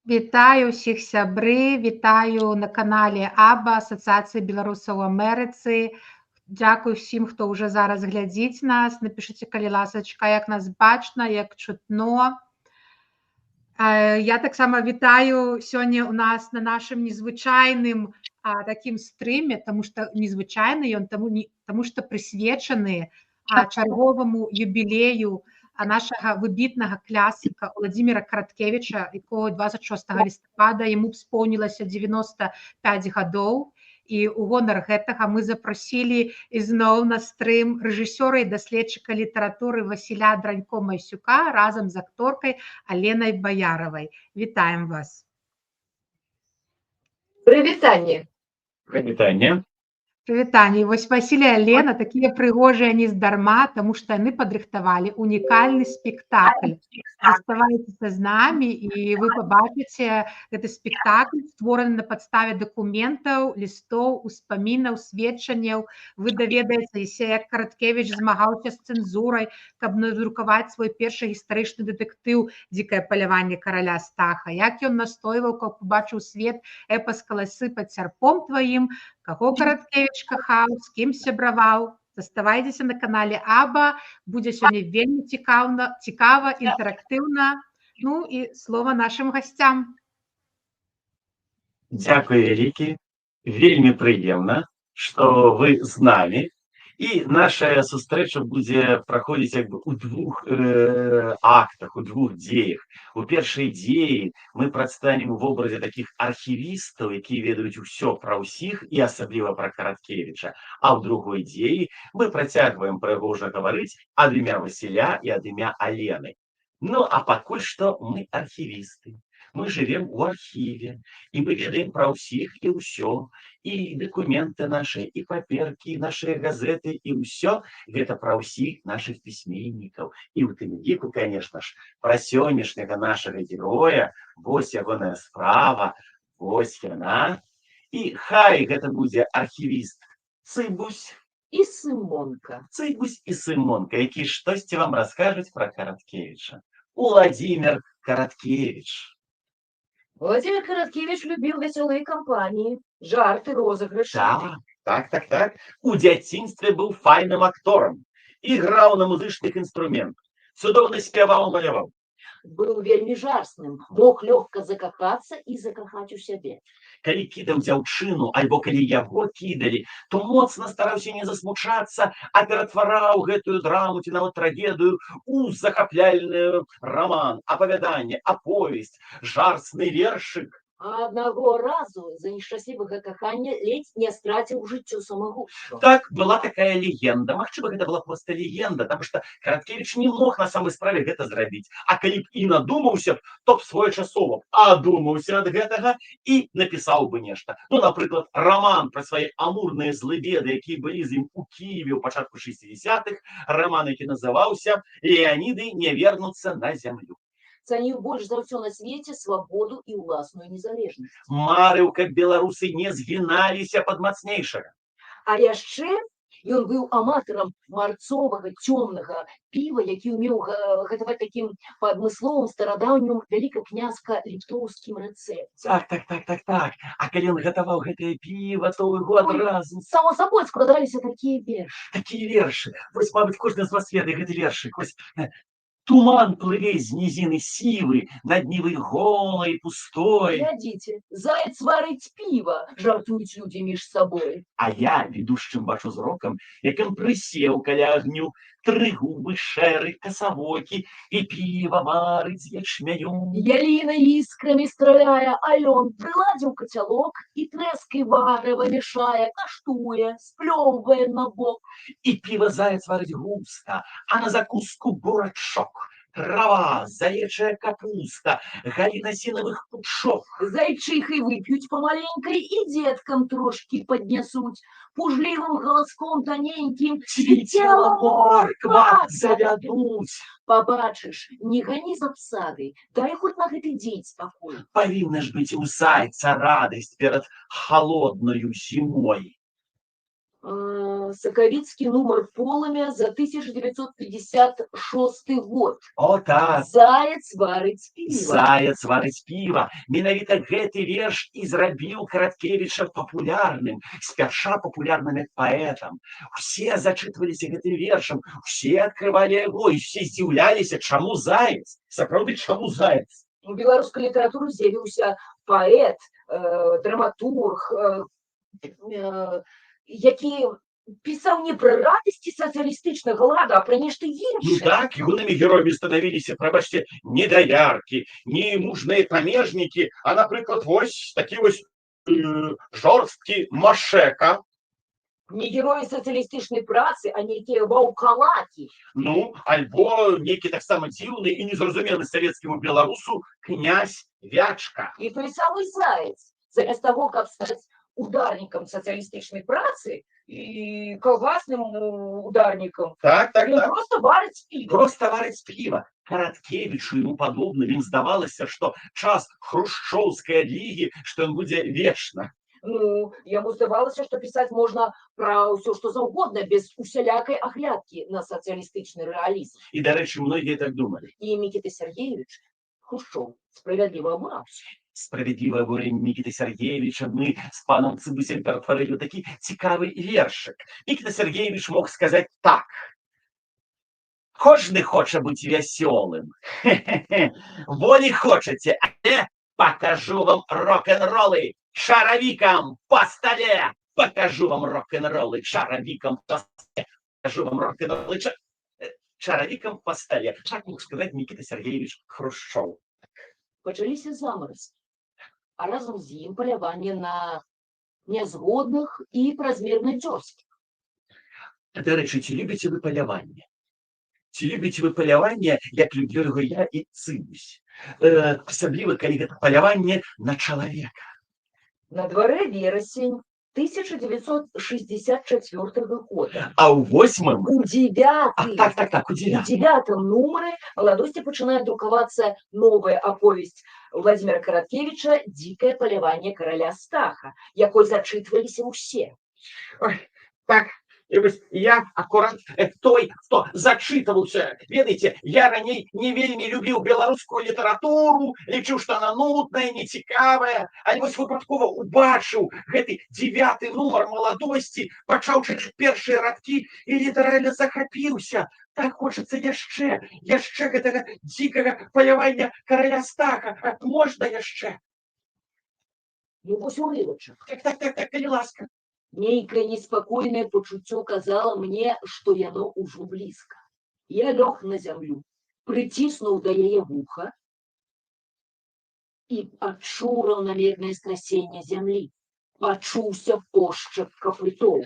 Вітаю ўсіх сябры, вітаю на канале АБА, Асацыяцыі беларусаў у Амерыцы. Дзякуй усім, хто ўжо зараз глядзіць нас. Напішыце, калі ласачка, як нас бачна, як чутно. Я таксама вітаю сёння ў нас на нашым незвычайным такім стрыме, таму што незвычайны ён, таму што прысвечаны чарговаму юбілею нашага выбітнага класіка Владзіміра Караткевіча, якого 26 лістапада яму споўнілася 95 гадоў. І ў гонар гэтага мы запрасілі ізноў на стрым рэжысёра і даследчыка літаратуры Васіля Дранько-Майсюка разам з акторкай Аленай Баяравай. Вітаем вас. Прывітанне. Прывітанне. Прывітанне. Вось Васіль і Алена такія прыгожыя не здарма, таму што яны падрыхтавалі унікальны спектакль. Заставайцеся з намі, і вы пабачыце гэты спектакль, створаны на падставе дакументаў, лістоў, успамінаў, сведчанняў. Вы даведаецеся, як Караткевіч змагаўся з цэнзурай, каб надрукаваць свой першы гістарычны дэтэктыў «Дзікае паляванне караля Стаха», як ён настойваў, каб побачыў свет эпас «Каласы пад сярпом тваім», каго Караткевіч кахаў, з кім сябраваў. Заставайцеся на канале АБА, будзе сёння вельмі цікава, інтэрактыўна. Ну і слова нашым гасцям. Дзякуй вялікі, вельмі прыемна, што вы з намі. І наша сустрэча будзе праходзіць як бы ў двух актах, у двух дзеях. У першай дзеі мы прадстанем у вобразе такіх архівістаў, якія ведаюць усё пра ўсіх і асабліва пра Караткевіча. А ў другой дзеі мы працягваем прыгожа гаварыць ад імя Васіля і ад імя Алены. Ну, а пакуль што мы архівісты. Мы живем у архіве, і мы ведаем пра ўсіх і ўсё, і дакументы нашы, і паперкі, і нашыя газеты, і ўсё гэта пра ўсіх нашых пісьменнікаў. І ў тым ліку, конечно ж, пра сённяшняга нашага героя, вось ягоная справа, вось яна. І хай гэта будзе архівіст Цыбусь І Сымонка. Цыбусь і Сымонка, які штосьці вам раскажуць пра Караткевіча. Владзімір Караткевіч. Владимир Караткевич любил веселые компании, жарты, розыгрыши. Так. У дзяцінстве быў файным акторам. Іграў на музычных інструментах. Цудоўна спяваў, маляваў. Был вельмі жарсным, мог лёгка закахацца і закахаць у сябе. Калі кідаў дзяўчыну, альбо калі яго кідалі, то моцна стараўся не засмучацца, а ператвараў гэтую драму ці нават трагедыю у захапляльны роман, апавяданне, аповесць, жарсны вершык. А аднаго разу за нешчаслівага кахання ледзь не страціў жыццё самагубства. Так, была такая легенда. Магчыма, гэта была проста легенда, таму што Караткевіч не мог на самай справе гэта зрабіць. А калі б і надумаўся, то б своечасова адумаўся ад гэтага і напісаў бы нешта. Ну, напрыклад, роман пра свае амурныя злыбеды, якія былі з ім у Кіеве ў пачатку 60-х, роман, які называўся «Леаніды не вернуцца на зямлю». Цаніў больш за ўсё на свеце свабоду і ўласную незалежнасць. Марыў, каб беларусы не згіналіся пад мацнейшага. А яшчэ ён быў аматарам марцовага цёмнага піва, які ўмеў гатаваць такім адмысловым старадаўнім вялікакнязка-літоўскім рэцэпце. Так. А калі ён гатаваў гэтае піва, то ў яго адразу... Само сабой складаліся такія вершы. Такія вершы. Вось, мабыць, кожны з вас ведае гэты вершык. Вось туман плыве з нізіны сівы, над нівай голай, пустой. Глядзіце, заяц варыць піва, жартуюць людзі між сабой. А я, ведушчым бачу зрокам, як ён прысеў каля агню, тры губы шэры, касавокі, і піва варыць ячмяню. Яліна іскрамі страляе, а ён прыладзіў кацялок і трэскай варыва мешае, каштуе, сплёўвае на бок. І піва заяц варыць густа, а на закуску бурачок. Трава, заячая капуста, галіна сінавых пучок. Зайчихай вып'юць памаленькай і дзеткам трошкі паднясуць. Пужлівым галаском таненькім «Цвіцела морква» завядуць. Пабачыш, не гані з абсадай, дай хоць на гэты дзень спакой. Павінна ж быць у зайца радасць перад халоднаю зімой. Соковицкий номер полымя за 1956 год. О, так. Заяц варыць піва. Заяц варыць піва. Менавіта гэты верш і зрабіў Караткевіча папулярным, спярша папулярным як паэтам. Усе зачытваліся гэтым вершам, усе адкрывалі яго, і усе здзіўляліся, чаму заяц? Сапраўды, чаму заяц? У беларускай літаратуры з'явіўся паэт, драматург, які пісаў не пра радасці сацыялістычнага ладу, а пра нешта Ну іншае. так, юными героями становились, прабачце, не доярки, не мужные памежники, а, например, вось такі вось жорсткі Машека. Не героі сацыялістычнай працы, а нейкія ваўкалакі. Ну, альбо нейкі таксама дзіўны і незразумелы савецкаму беларусу князь Вячка. І той самы заяц, замест таго, каб стаць ударнікам сацыялістычнай працы і калгасным ударнікам, Так, так, ён так. проста варыць піва. Просто варыць піва. Караткевічу ему падобным ім здавалася, што час хрушчоўскай адлігі, што ён будзе вечна. Ну, яму здавалася, што пісаць можна пра ўсё, што заўгодна, без усялякай аглядкі на сацыялістычны рэалізм. І, дарэчы, многія так думалі. І Мікіта Сергеевич Хрушчоў справядліва абраўся. Справедливое горе Микиты Сергеевича мы с паном Цыбусем ператварили такі цікавый вершик. Микита Сергеевич мог сказать так. Кожны хоча быць вясёлым. Во не хочаце, але покажу вам рок-н-роллы шаровиком по столе. Покажу вам рок-н-роллы шаровиком по столе. Покажу вам рок-н-роллы шаровиком по столе. Так мог сказать Микита Сергеевич Хрушчоў. Пачаліся замаразкі, а разом з ім паляванне на нязгодных і празмерна дзёрзкіх. Дарэчы, ці любіце вы паляванне? Ці любіце вы паляванне, як любіў яго я і Цыбусь? Асабліва, калі гэта паляванне на чалавека. На дварэ верасень 1964 года. А ў 8-м... У 9 у 9-м нумары маладосці пачынае друкавацца новая аповесць Владзіміра Караткевіча «Дзікае паляванне караля Стаха», якой зачытваліся ўсе. Ой, так, я акурат той, хто зачытываўся. Ведаеце, я раней не вельмі любіў беларускую літаратуру, лічыў, што она нудная, нецікавая, але вось выпадкова убачыў гэты 9-й нумар маладосці, пачаў чытаць першыя радкі і літаральна захапіўся. Так хочацца яшчэ гэтага дзікага палявання караля Стаха. Можна яшчэ? Ну, вось урывачак. Так, калі ласка. Нейкае неспакойнае пачуццё казала мне, што яно ўжо блізка. Я лёг на зямлю, прыціснуў да яе вуха і адчуў раўнамернае страсенне зямлі. Пачуўся пошчак капытоў.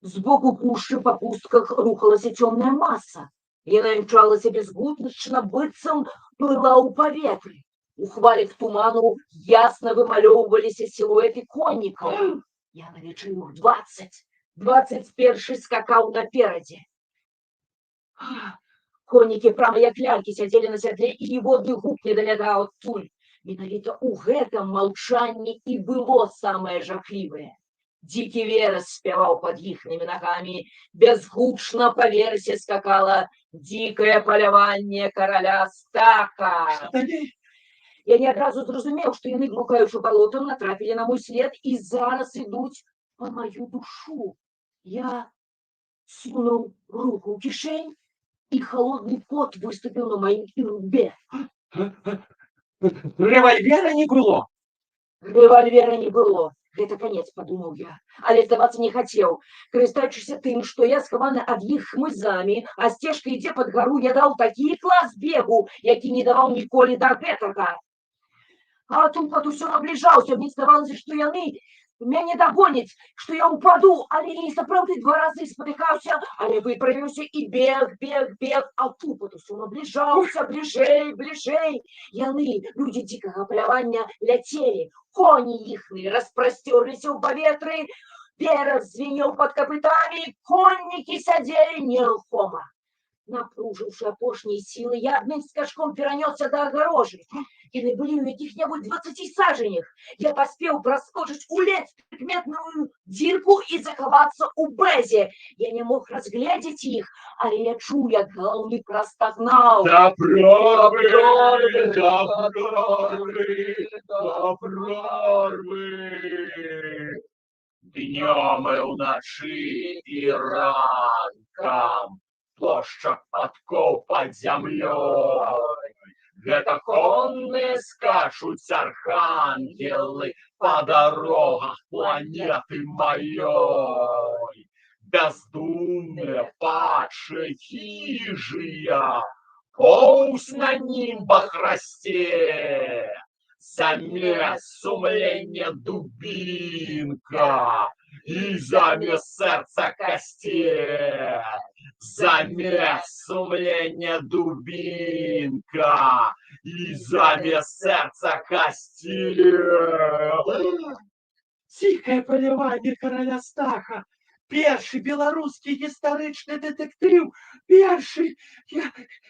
Збоку пушчы па пустках рухалася цёмная маса. Яна імчалася бязгутначна, быццам плыла ў паветры. У хвалях туману ясна вымалёўваліся сілуэты коннікаў. Я налічыў 20. 21 скакаў наперадзе. Коннікі прама як лялькі сядзелі на сядле, і ніводны гук не далягаў адтуль. Менавіта ў гэтым маўчанні і было самае жахлівае. Дзікі верас спяваў пад іхнымі нагамі, бязгучна па версе скакала дзікае паляванне караля Стаха. Я не адразу зразумеў, што яны, блукаючы балотам, натрапілі на мой след і зараз ідуць па маю душу. Я сунуў руку ў кішэнь, і холодны пот выступіў на маім ілбе. Рэвальвера не было. Рэвальвера не было. Гэта канец, падумаў я, але здавацца не хацеў. Карыстаючыся тым, што я схаваны ад іх хмызамі, а сцежка ідзе пад гару, я даў такі клас бегу, які не даваў ніколі да гэтага. А тупат усё набліжаўся, мне здавалася, што яны мяне дагоняць, што я ўпаду, але я сапраўды 2 разы спатыкаўся, але выправіўся і бег, а тупат усё набліжаўся, бліжэй. Яны, людзі дзікага палявання, ляцелі, коні іхныя распрасцёрліся ў паветры, верас звінеў пад капытамі, коннікі сядзелі нерухома. Напружыўшы апошнія сілы, я адным скачком перанёсся да агарожы. яны былі ў якіх-небудзь 20 сажанях. Я паспеў праскочыць у ледзь прыкметную дзірку і захавацца ў бэзе. Я не мог разгледзець іх, але я чуў, як галаўны прастагнаў. Да прорвы, да прорвы, да прорвы. Днем и вночи и ранком, площадь подкоп под землей. Гэта конные скачут архангелы по дорогах планеты моей. Бездумные падшие хижия, поусь на нимбах расте. Замес сумления дубинка и замес сердца костей. Замес сумления дубинка и замес сердца костей. Тихое полевание короля Стаха. Перший белорусский гістарычны дэтэктыў. Першы.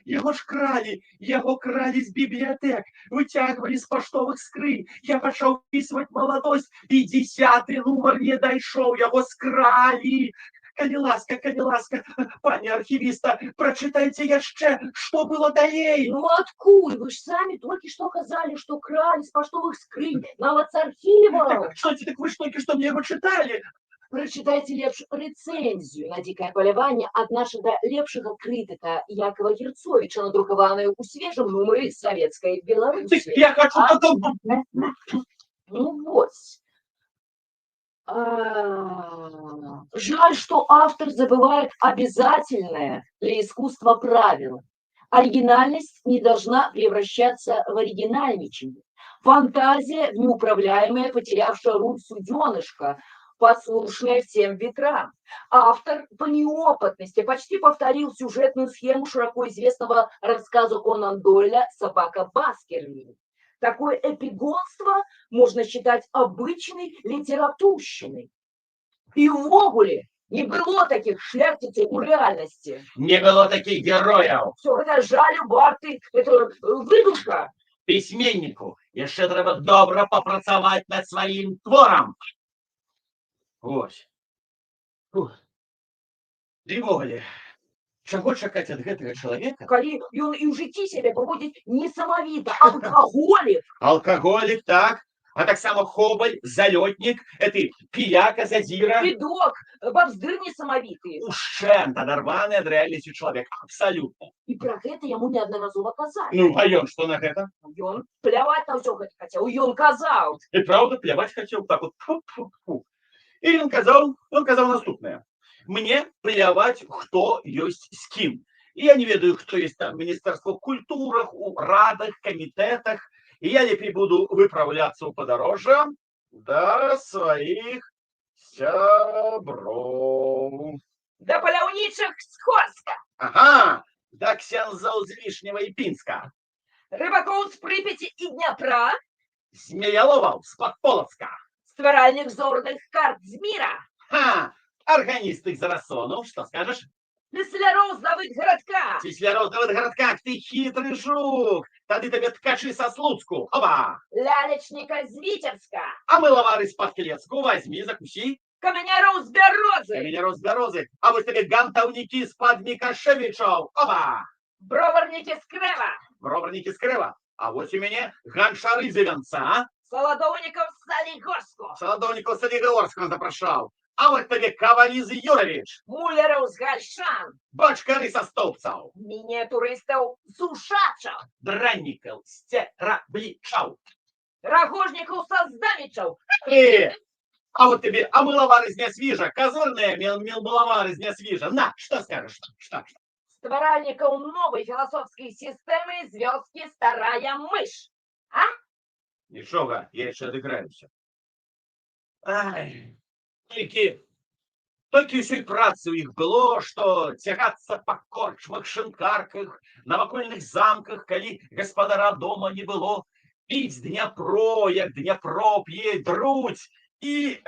Яго кралі з бібліятэк, выцягвалі з паштовых скрынь. Я пачаў пісваць маладосць, і 10-й нумар не дайшоў, яго скралі. Калі ласка, пані архівіста, прачытайце яшчэ, што было далей. Ну адкуль? Вы ж самі толькі што казалі, што кралі з паштовых скрынь, нават з архіваў. Што ці так вы ж толькі што мне яго чыталі? Прачытайце лепш рэцэнзію на дзікае паляванне ад нашага лепшага крытыка Якова Герцовіча, надрукаваную ў свежым нумары Савецкай Беларусі. Я хочу потом... Ну вось. Жаль, что автор забывает обязательное для искусства правило. Оригинальность не должна превращаться в оригинальничание. Фантазия неуправляемая, потерявшая руль суденышка, послушная всем ветрам. Автор по неопытности почти повторил сюжетную схему широко известного рассказа Конан Дойля «Собака Баскервилей». Такое эпигонство можно считать обычной литературщиной. И ввогуле не было таких шляхтицей у реальности. Не было таких героев. Все это жаль, Барты, это выдумка. Письменнику еще треба добро попрацаваць над своим твором. Ось. Древолі. Чаго чакаць ад гэтага чалавека? Калі ён і ў жыцці сябе паводзіць несамавіта, алкаголік. Алкоголик, так. А так само хобаль, залетник, это пияка, задира. Бедок, бабздыр несамавіты. Ушчэнт адарваны ад рэальнасці чалавек. Абсолютно. І пра гэта яму неаднаразова казалі. Ну, а ён што на гэта? Ён пляваць на ўсё гэта хацеў, ён казаў. І правда, пляваць хацеў так вот. Фу-фу-фу. І ён казаў наступнае. Мне пляваць, хто ёсць з кім. Я не ведаю, хто есть там в Министерстве культуры, у радах, комитетах. И я лепей буду выправляться у подорожья до своих сябров. Да паляўнічых з Хорска. Ага, да ксяндзоў з Лішнего и Пинска. Рыбакоў з Припяти і Дняпра. Змеяловаў з Подполоцка. Стваральных зорных карт з мира. Ха, органист из Рассону, что скажешь? Тесляроў з Давыдгарадка. Тесляроў з Давыдгарадка, ты хитрый жук. Тады тебе ткачи со Слуцку. Оба. Лялечніка з Віцебска. А мыловары з Подклецку возьми, закуси. Камяняроў з Бярозы. Камяняроў з Бярозы. А вот тебе гантаўнікі з-пад Мікашевічаў. Оба. Броварнікі з Крэва. Броварнікі з Крэва. А вот у мяне ганчары з Івянца. Саладоўнікаў з Салігорску. Саладоўнікаў з Салігорскага запрашаў. А вот тебе Каваліз Юрович. Муляраў з Гальшан. Бочкары са Столбцаў. Мініатурыстаў з Ушачаў. Драннікаў з Цераблічаў. Рагожнікаў са Здамічаў. А вот тебе мыловары з Нясвіжа. Козырные мыловары з Нясвіжа. На, что скажешь? Что? Стваральнікаў новой философской системы з вёскі Старая Мыш. А? Нічога, я еще адыграюся. Ай, толькі ўсёй працы ў іх было, што цягацца па корчмах, шынкарках, навакольных замках, калі гаспадара дома не было, піць Дняпро, як Дняпро п'е друдь, і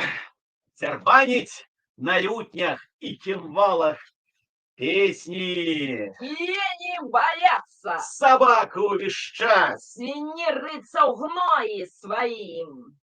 цярбаніць на лютнях і кімвалах Песни, Тени боятся, собаку вещать, свиньи рыться в гної своим.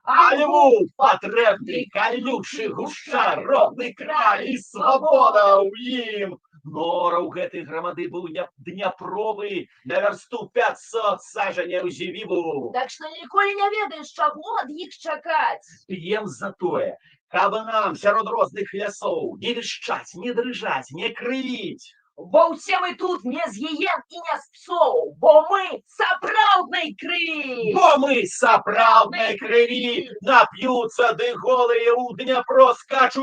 а льву потребный колючий гуща, родный край и свобода у им. Нора у гэтай грамады быў дняпровы на вярсту 500 сажаняў зівіву. Так что ніколі не ведаеш, чаго ад іх чакаць. П'ем за тое, каб нам сярод розных лясоў не вішчаць, не дрыжаць, не крывіць. Бо ўсе мы тут не з гіен і не з псоў, бо мы сапраўднай крыві. Бо мы сапраўднай крыві нап'юцца, ды голыя ў Дняпро скачуць.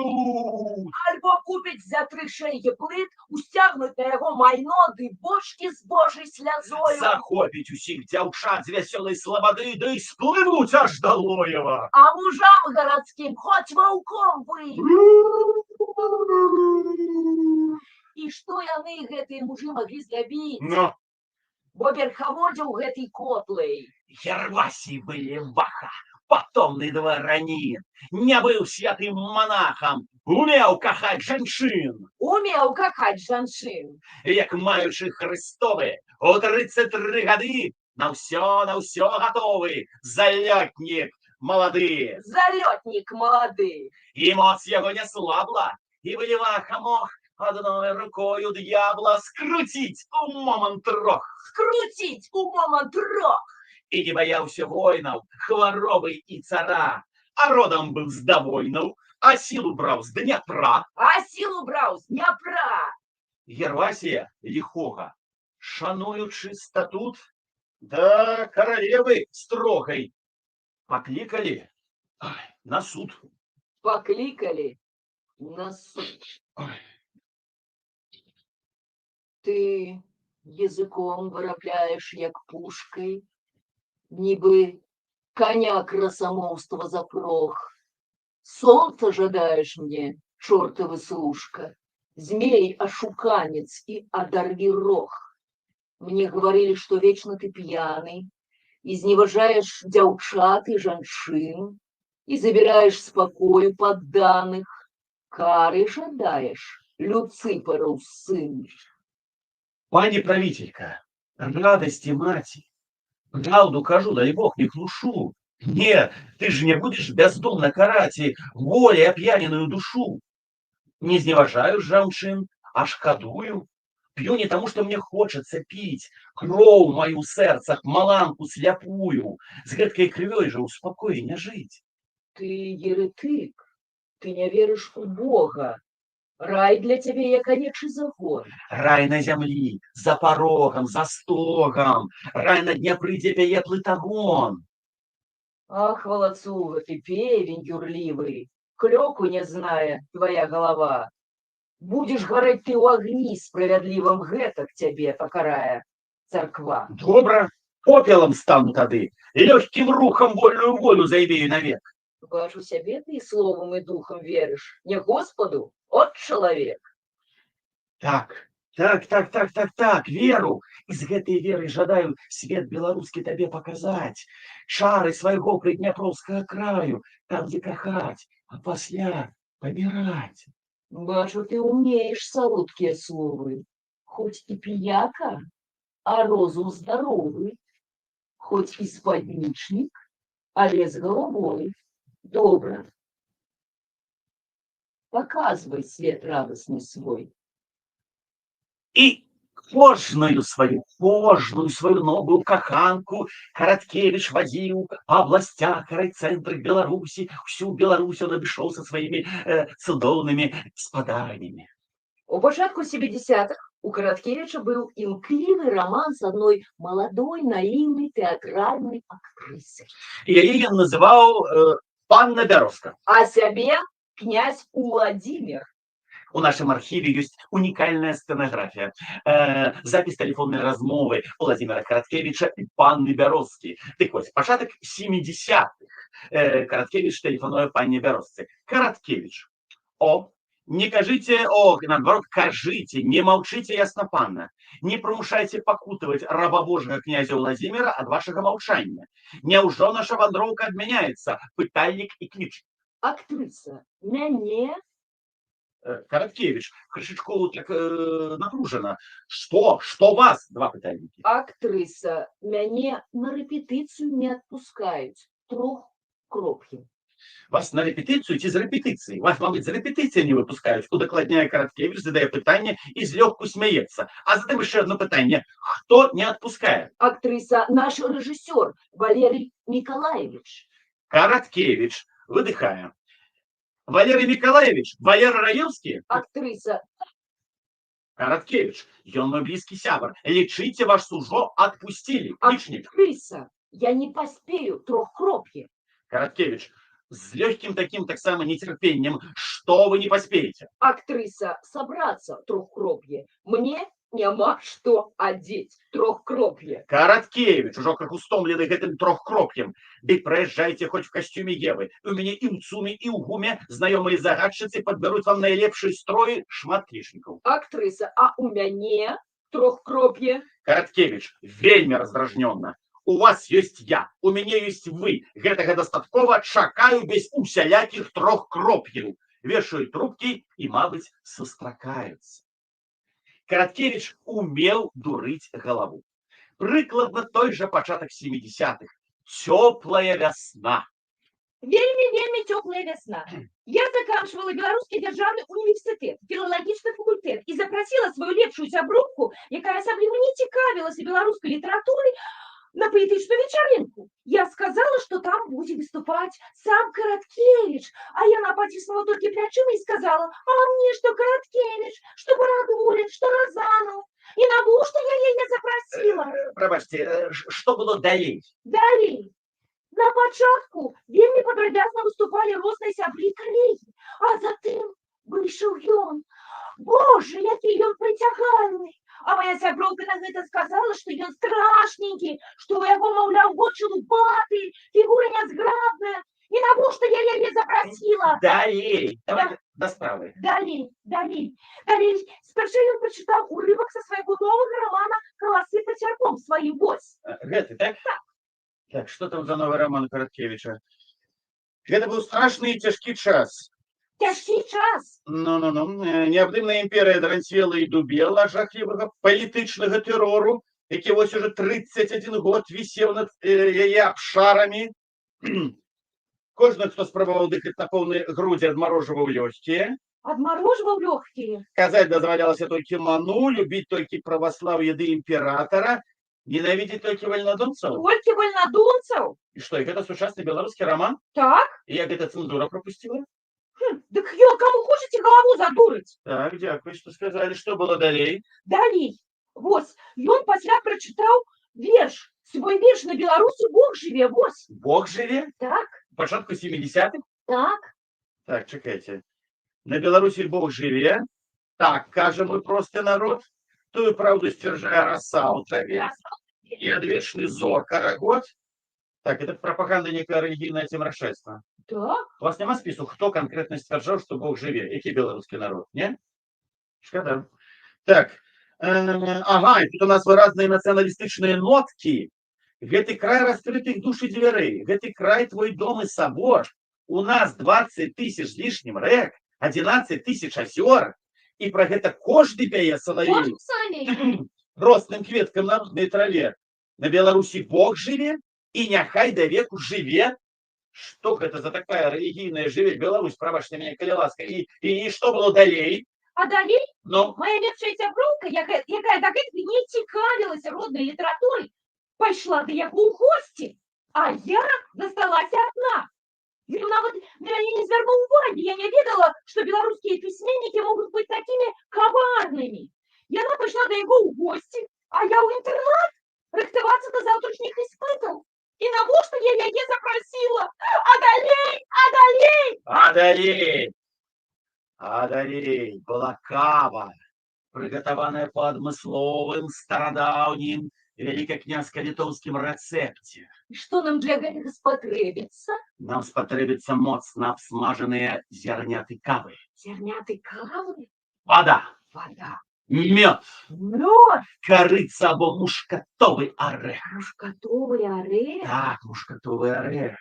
Альбо купіць за 3 шэйгі плыт, усцягнуць на яго майно ды бочкі з божай слязою. Захопіць усіх дзяўчат з вясёлай слабады, ды сплывуць аж да Лоева. А мужам гарадскім хоць ваўком быць. І што яны, гэтыя мужы, маглі зрабіць? Но Бо верхаводзіў гэтай котлай. Гервасій Вылеваха, потомный дворянин, не быў святым монахам, умеў кахаць жанчын. Умеў кахаць жанчын. Як маючы Христовы, у 33 гады на ўсё гатовы, залётнік малады. Залётнік малады. І моц яго не слабла, і Вылеваха мог одной рукою д'ябла скруціць у момант рог. Скруціць у момант рог. І не баяўся войнаў, хваробы і цара, а родам быў з давойнаў, а сілу браў з Дняпра. А сілу браў з Дняпра. Гервасія ліхога, шануючы статут, да каралевы строгай, паклікалі на суд. Паклікалі на суд. Ой. Ты языком вырабляеш, як пушкай, нібы коня красамоўства запрог. Солнца жадаеш мне, чортова служка, змей-ошуканец и оторви рог. Мне говорили, что вечно ты пьяный, изневажаешь дзяўчат и жанчын, и забираешь спокою подданных, кары жадаешь, Люциферов сын. Пані правителька, радости мати, правду кажу, дай Бог, не глушу. Не, ты же не будешь бездумно карать и волей опьяненную душу. Не изневажаю жанчын, а шкадую. Пью не тому, что мне хочется пить, кроў мою в сэрцах, маланку сляпую. С гэткай крывёй же успокой не жить. Ты еретык, ты не веришь у Бога. Рай для тебе як анечы загон. Рай на зямлі, за порогом, за стогом. Рай на Дняпры, дзе пяе плытагон. Ах, волоцуга, ты певень юрливый, клёку не зная твоя голова. Будешь гореть ты у огни справедливым, гэтак тебе покарая церква. Добра, попелом стану тады, и легким рухом вольную волю заявею навек. Бачу сябе ты словом и духом веришь, не Господу, от человек. Так, веру. Из гэтай веры жадаю свет беларускі табе показать. Чары свайго прыдняпровскага краю, там где кахаць, а пасля паміраць. Бачу, ты умеешь салодкие словы, хоть и пияка, а розум здоровый, хоть и спадничник, але с головой. Добро. Показывай свет радостный свой. І кожную свою новую каханку Караткевич водил по областях, райцентрах Беларуси, всю Беларусь он обошел со своими цудоўными спадарнями. У пачатку 70-х у Караткевича был імклівы роман с одной молодой, наивной театральной актрисой. И яе ён называў Панна Бяровска. А сябе князь Владимир. У нашем архиве есть уникальная стенография. Запись телефонной размовы Владимира Караткевича и Панны Бяровски. Так вот, початок 70-х. Караткевич телефонує Панне Бяровсці. Караткевич. Не кажите, наоборот, кажите, не молчите, ясно, панна. Не примушайте покутывать раба Божьего князя Владимира от вашего молчания. Неужто наша вандровка отменяется? Пытальник и клич. Актриса, мяне? Короткевич, крышечку так напружена. Что вас? Два питання. Актриса, мяне на рэпетыцыю не адпускаюць. Трох кроп'яў. Вас на репетицию ці з репетиции? Вас, мабуть, з репетиції не випускають. Удокладняє Короткевич, задає питання і злегку сміється. А затем ще одне питання. Хто не відпускає? Актриса, наш режиссер Валерий Николаевич. Короткевич видихає. Валерий Николаевич, Валера Раевский? Актриса, Короткевич, ён мой близкий сябр. Лечите ваш сужо, отпустили. Личник. актриса, я не поспею. Трох кроп'яў. Короткевич, с легким таким, так само, нетерпением, что вы не поспеете? Актриса, собраться. Трох кроп'яў. Мне няма што адзець. Трох кроп'яў. Короткевич, ужо как устомленный гэтым трохкропьем. Дык проезжайте хоть в костюме Евы. У меня и у Цуме, и у Гуме знакомые загадчицы подберут вам наилепшие строи шмат клишников. Актриса, а у мяне трох кроп'яў. Короткевич, вельми раздражненно. У вас есть я, у меня есть вы. Гэтага дастаткова, чакаю без усяляких трохкропьев. Вешают трубки и, мабыть, сустракаются. Короткевич умел дурить голову. Прыкладно той же початок 70-х. Теплая весна. Вельмі цёплая вясна. Я заканчивала Беларускі дзяржаўны універсітэт, філалагічны факультэт і запрасіла сваю лепшую сяброўку, якая асабліва не цікавілася беларускай літаратурай, на паэтычную вечаринку. Я сказала, что там будет выступать сам Короткевич, а яна потиснула только плечима и сказала: а мне что Короткевич, что Бородулин, что Розанов. И навошта я яе запросила? Пробачьте, что было далей? Далей. На пачатку вельмі падрабязна выступали розныя сябры і калегі, а затым выйшаў ён. Боже, які ён прыцягальны! А моя сяброўка на гэта сказала, што ён страшненькі, што ў яго, маўляў, вочы лупаты, фігура нязграбная. І навошта я яе запрасіла? Далей. Давай до справы. Далей. Спярша ён прачытаў урывак са свайго новага романа «Каласы па цярпом» сваім вось. Гэты, так? Так, что там за новый роман Короткевича? Это был страшный и тяжкий час. Цяжкі час. Неабдымная імперія дранцвела і дубела жахлівага палітычнага тэрору, які вось уже 31 год вісеў над яе абшарамі. Кожны, хто спрабаваў дыхаць на поўныя грудзі, адмарожваў лёгкія. Адмарожваў лёгкія. Казаць дазвалялася толькі ману, любіць толькі праваслаўе ды імператара, ненавідзець толькі вальнадумцаў. Толькі вальнадумцаў? І што, і гэта сучасны беларускі роман? Так. І як гэта цэнзура пропустила? Дык ён каму хочаце галаву задурыць? Так, дзякуй, што сказалі. Што было далей? Далей. Вось, ён пасля прачытаў верш. Свой верш на беларусі Бог жыве, вось. Бог жыве? Так. Пачатку 70-х? Так. Так, чакайце. На Беларусі Бог жыве. Так, кажа мой просты народ. Тую правду сцвярджае раса ў траве. І адвечны зор карагод. Так, это пропаганда некая рэлігійнае цемрашэства. Так. У вас няма спісу, хто канкрэтна сцвярджаў, што Бог жыве? Які беларускі народ, не? Шкада. Так, ага, і тут у нас выразныя нацыяналістычныя ноткі. Гэты край раскрытых душ і дзвярэй. Гэты край твой дом і сабор. У нас 20 тысяч лишнім рэк, 11 тысяч азёр. І пра гэта кожны пяе салавей. Росным кветкам на роднай траве. На Беларусі Бог жыве, і няхай да веку жыве. Што гэта за такая рэлігійная жыве Беларусь, прабачце мяне, калі ласка. І што было далей? А далей? Ну? Моя лепшая сяброўка, якая дагэтуль не цікавілася роднай літаратурай, пайшла да яго ў госці, а я засталася адна. Ён нават на мяне не звярнуў увагі. Я не ведала, што беларускія пісьменнікі могуць быць такімі каварнымі. Яна пайшла да яго ў госці, а я ў інтэрнат рыхтавацца да заўтрашніх іспытаў. І навошта я яе запрасіла? А далей была кава, прыгатаваная па адмысловым старадаўнім великокнязька-літоўскім рэцэпце. І што нам для гэтага спатрэбіцца? Нам спатрэбіцца моцна абсмажаныя зярняты кавы. Зярняты кавы? Вода. Мёд. Карыца або мушкатовы арэх. Мушкатовы арэх? Так, мушкатовы арэх.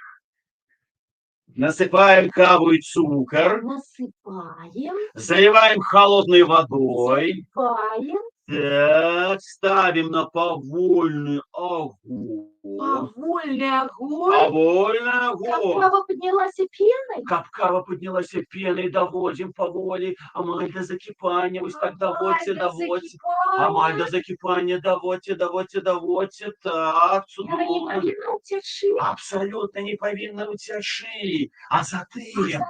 насыпаем каву и цукор, Насыпаем, заливаем холодной водой, заливаем, так, ставим на повольный огонь. повольный огонь. Повольный Как огонь. кава поднялась и пеной. Кап кава піднялася пеною, доводим поволі, амаль до закипання, ось так доводьте, доводьте. Амаль до закипання, доводьте, доводьте, доводьте, так, Я не чудово. повинна утешить. Абсолютно не повинна утеши. А затем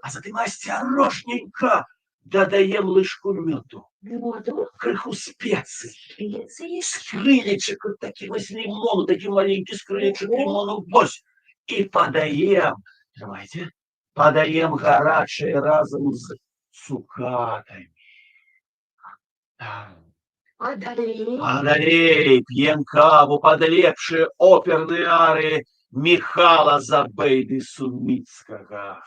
А затем осторожненько додаем ложку меду, воду, крыху специй, специи, скрылечек, вот таких вот лимон, такие маленькие скрылечек Ого. лимону, бось, и подаем, давайте, подаем горячее разом с цукатами. а далее Подалей, пьем каву, подлепшие оперные арии Михала Забейды Сумицкого.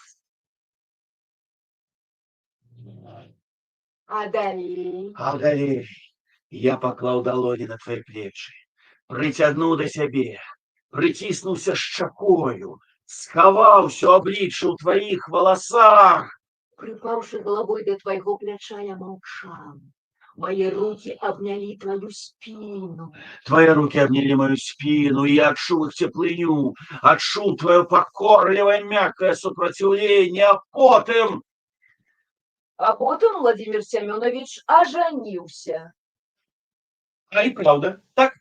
а далее А далей я поклаў далоні на твои плечи, прыцягнуў да сябе, прыціснуўся шчакою, схаваўся аблічча ў твоих волосах. Припавши головой до твоего плеча, я молчал. Мои руки обняли твою спину. Твои руки обняли мою спину, и я отчул их теплыню, отчул твое покорливое мягкое сопротивление, а потом... А потом Владимир Семенович оженился. А и правда, так.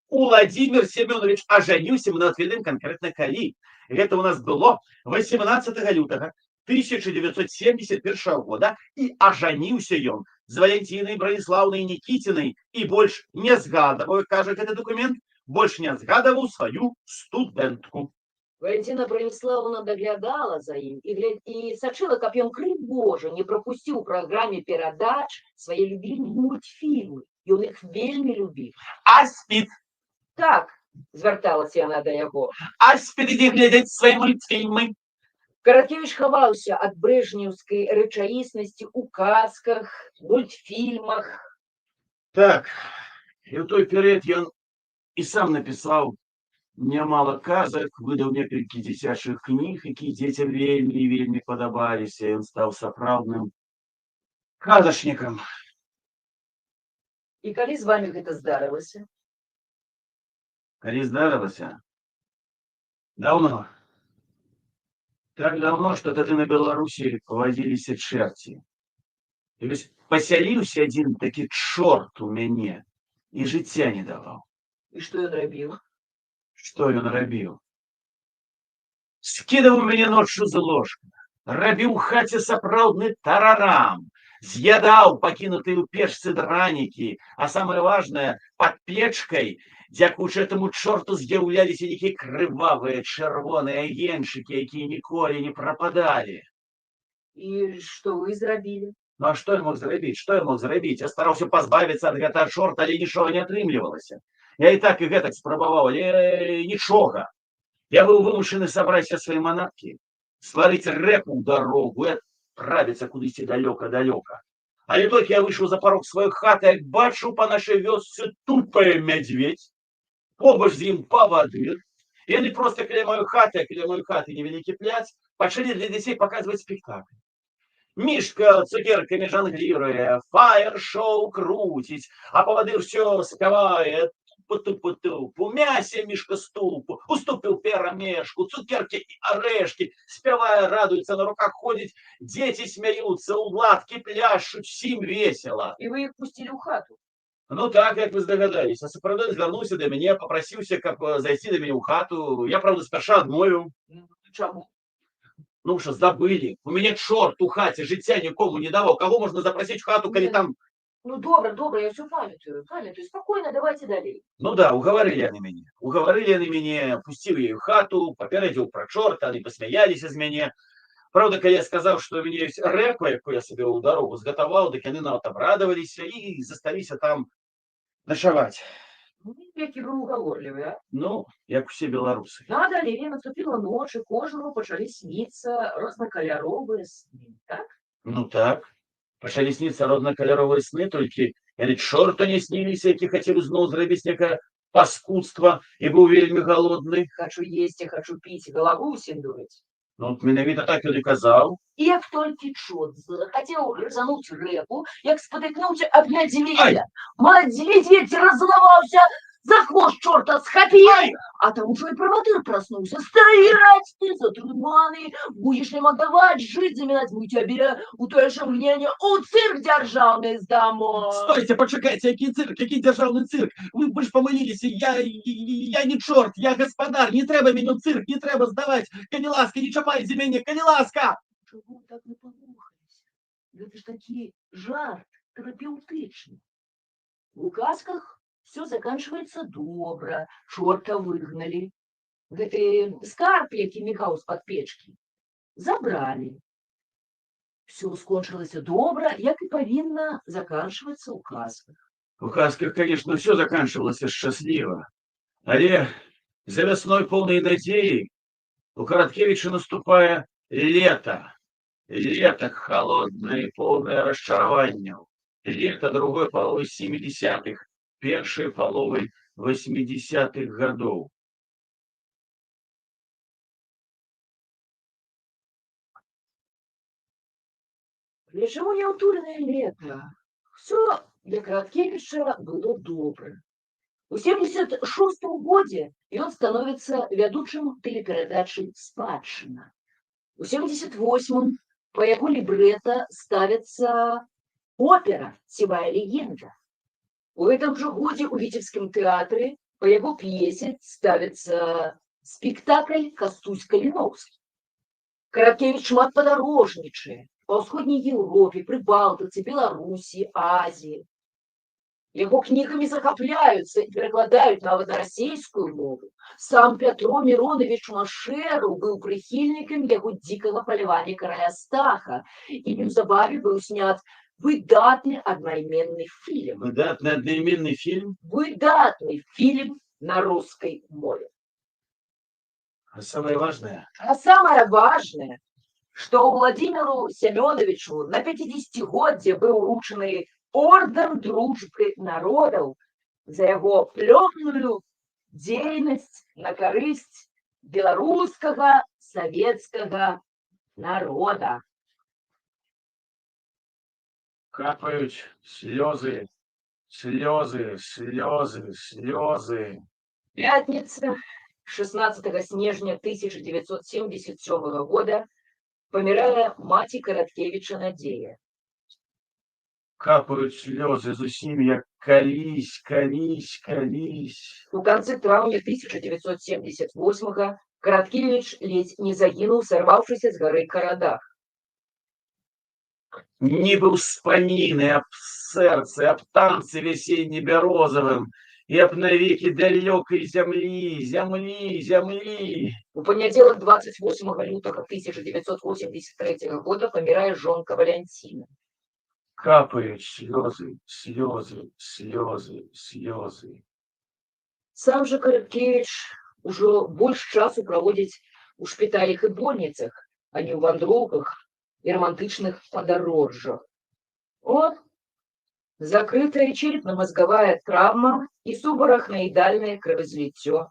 Владимир Семенович оженился на отведем конкретно калі. Это у нас было 18 лютого 1971 года, и оженился ён з Валентиной Брониславной Никитиной, и больше не згадываю, кажет этот документ, больше не згадывал свою студентку. Валентина Брониславовна доглядала за им и сочила копьем крыль Божий, не пропустил в программе передач свои любимые мультфильмы. И он их вельми любил. А спит, Так, зверталася яна до яго. а спит, где глядеть свои мультфильмы. Караткевич хаваўся ад брэжнеўскай рэчаіснасці ў казках, мультфільмах. Так, и в той период я и сам написал немало казок, выдал некалькі дзіцячых кніг, якія дзецям вельмі падабаліся, і ён стаў сапраўдным казачнікам. І калі з вами гэта здарылася? Калі здарылася? Давно. Так давно, что тады на Беларусі повадзіліся чэрці. То есть пасяліўся адзін такі чорт у мяне і жыцця не даваў. І што ён рабіў? Што ён рабіў? Скідаў мяне ноччу з ложка, рабіў у хаце сапраўдны тарарам, з'ядаў пакінутыя ў печцы дранікі, а самае важнае, пад печкай, дзякуючы этому чорту, з'яўляліся нейкія крывавыя чырвоныя агеньчыкі, якія ніколі не прападалі. І што вы зрабілі? Ну а што я мог зрабіць? Што я мог зрабіць? Я стараўся пазбавіцца ад гэтага чорта, але нічога не атрымлівалася. Я і так і гэтак спрабаваў, але нічога. Я быў вымушаны сабраць свае манаткі, стварыць рэку ў дарогу і адправіцца кудысьці далёка-далёка. Але толькі я выйшаў за парог сваёй хаты, як бачу, па нашай вёсцы тупае мядзведзь, побач з ім павадыр. Яны проста каля маёй хаты невялікі пляц, пачалі для дзяцей паказваць спектакль. Мішка цукеркамі жангліруе, фаер-шоу круціць, а павадыр усё спявае, путу-путу, у мясе мішка ступу, уступил перамешку, цукерки и орешки, спевая, радуется, на руках ходит, дети смеются, у ладки пляшут, всем весело. І ви їх пустили у хату? Ну так, как вы здогадались. А сапраўдовец вярнуўся до мяне, попросіўся, каб зайти до мяне ў хату. Я, правда, спярша адмовіў. Чаму? Ну что, забыли. У меня чорт у хаце, жыцця нікому не даваў. Кого можно запросить в хату, калі там... Ну добре, я все памятаю, спокойно, давайте далее. Ну да, уговорили они меня, пустил я в хату, попередил про чорта, они посмеялись из меня. Правда, когда я сказал, что у меня есть рэпа, яку я себе у дорогу сготовал, так они нават обрадовались и застались там ночевать. Ну, які ви уговорливі, а? Ну, як усе белорусы. Ну, а далее наступила ночь, и кожному почали сниться рознокольоровые сны, так? Ну так. Пачалі сніцца рознакаляровыя сны, толькі яны чорту не сніліся, які хацелі зноў зрабіць некае паскудства і быў вельмі галодны. Хочу есть, я хочу пить, голову усім дурить. Ну, от менавіта так ён і казаў. І як толькі чот захацеў грызануць рэку, як спатыкнуўся аб мядзведзя. Медведь раззлаваўся, за хвост чорта схапіў, а там ужо і правадыр праснуўся. Стаять ты, затрыманы, будзеш нам аддаваць, жыць замінаць мы цябе у тое ж мгненне у цырк дзяржаўны здамо. Стойте, почекайте, який цирк, який державний цирк? Ви ж помилилися, я не чорт, я господар, не треба мені в цирк, не треба здавати. Коні ласка, не чапайте мене, коні ласка! Чого так не полохайся? Гэта ж такі жарт тэрапеўтычны. У казках все заканчивается добра, чорта выгнали. Гэты скарб, які мігаў з-пад печкі, забралі. Все скончылася добра, як і павінна заканчивацца ў казках. У казках, конечно, все заканчивалось счастливо. Але за весной полной надеи у Короткевича наступая лето. Лето холодное и полное расчарования. Лето другой половы 70-х, первой половы 80-х годов. Для чего неаўтульнае лето? Все для Короткевича было добра. У 76-м годзе ён становіцца вядучым тэлеперадачы «Спадчына». У 78-м по яго лібрэта ставіцца опера «Сівая легенда». У гэтым жа годзе ў віцебскім тэатры по яго п'есе ставіцца спектакль «Кастусь Каліноўскі». Короткевич шмат падарожнічае па ўсходняй Еўропе, Прыбалтыцы, Беларусі, Азіі. Яго кнігамі захапляюцца і перакладаюць нават на расейскую мову. Сам Пятро Міронович Машэру быў прыхільнікам яго дзікага палявання караля Стаха, і неўзабаве быў снят выдатны аднайменны фільм. Выдатный одноименный фильм? Выдатны фільм на рускай мове. А самое важное? А самое важное, что Владимиру Семеновичу на 50-годзе быў уручаны орден дружбы народаў за яго плённую дзейнасць на карысць беларускага савецкага народа. Капают слезы, слезы, слезы, слезы. Пятница, 16 снежня 1977 года, помирала маці Короткевича Надея. Капают слезы зусім, як калісь, калісь, калісь. У конце траўня 1978 Короткевич ледзь не загінуў, сарваўшыся з гары Карадах. Нібы ўспаміны аб сэрцы, аб танцы весенне-бярозавым і аб навекі далёкай зямлі, зямлі, зямлі. У панядзелак 28 лютага 1983 года памірае жонка Валянціна. Капают слезы, слезы, слезы, слезы. Сам же Короткевич ужо больш часу праводзіць у шпіталях і больніцах, а не ў вандроўках і романтычных падарожжах. От, закрытая черепно-мозговая травма и субарахноидальное кровоизлитие.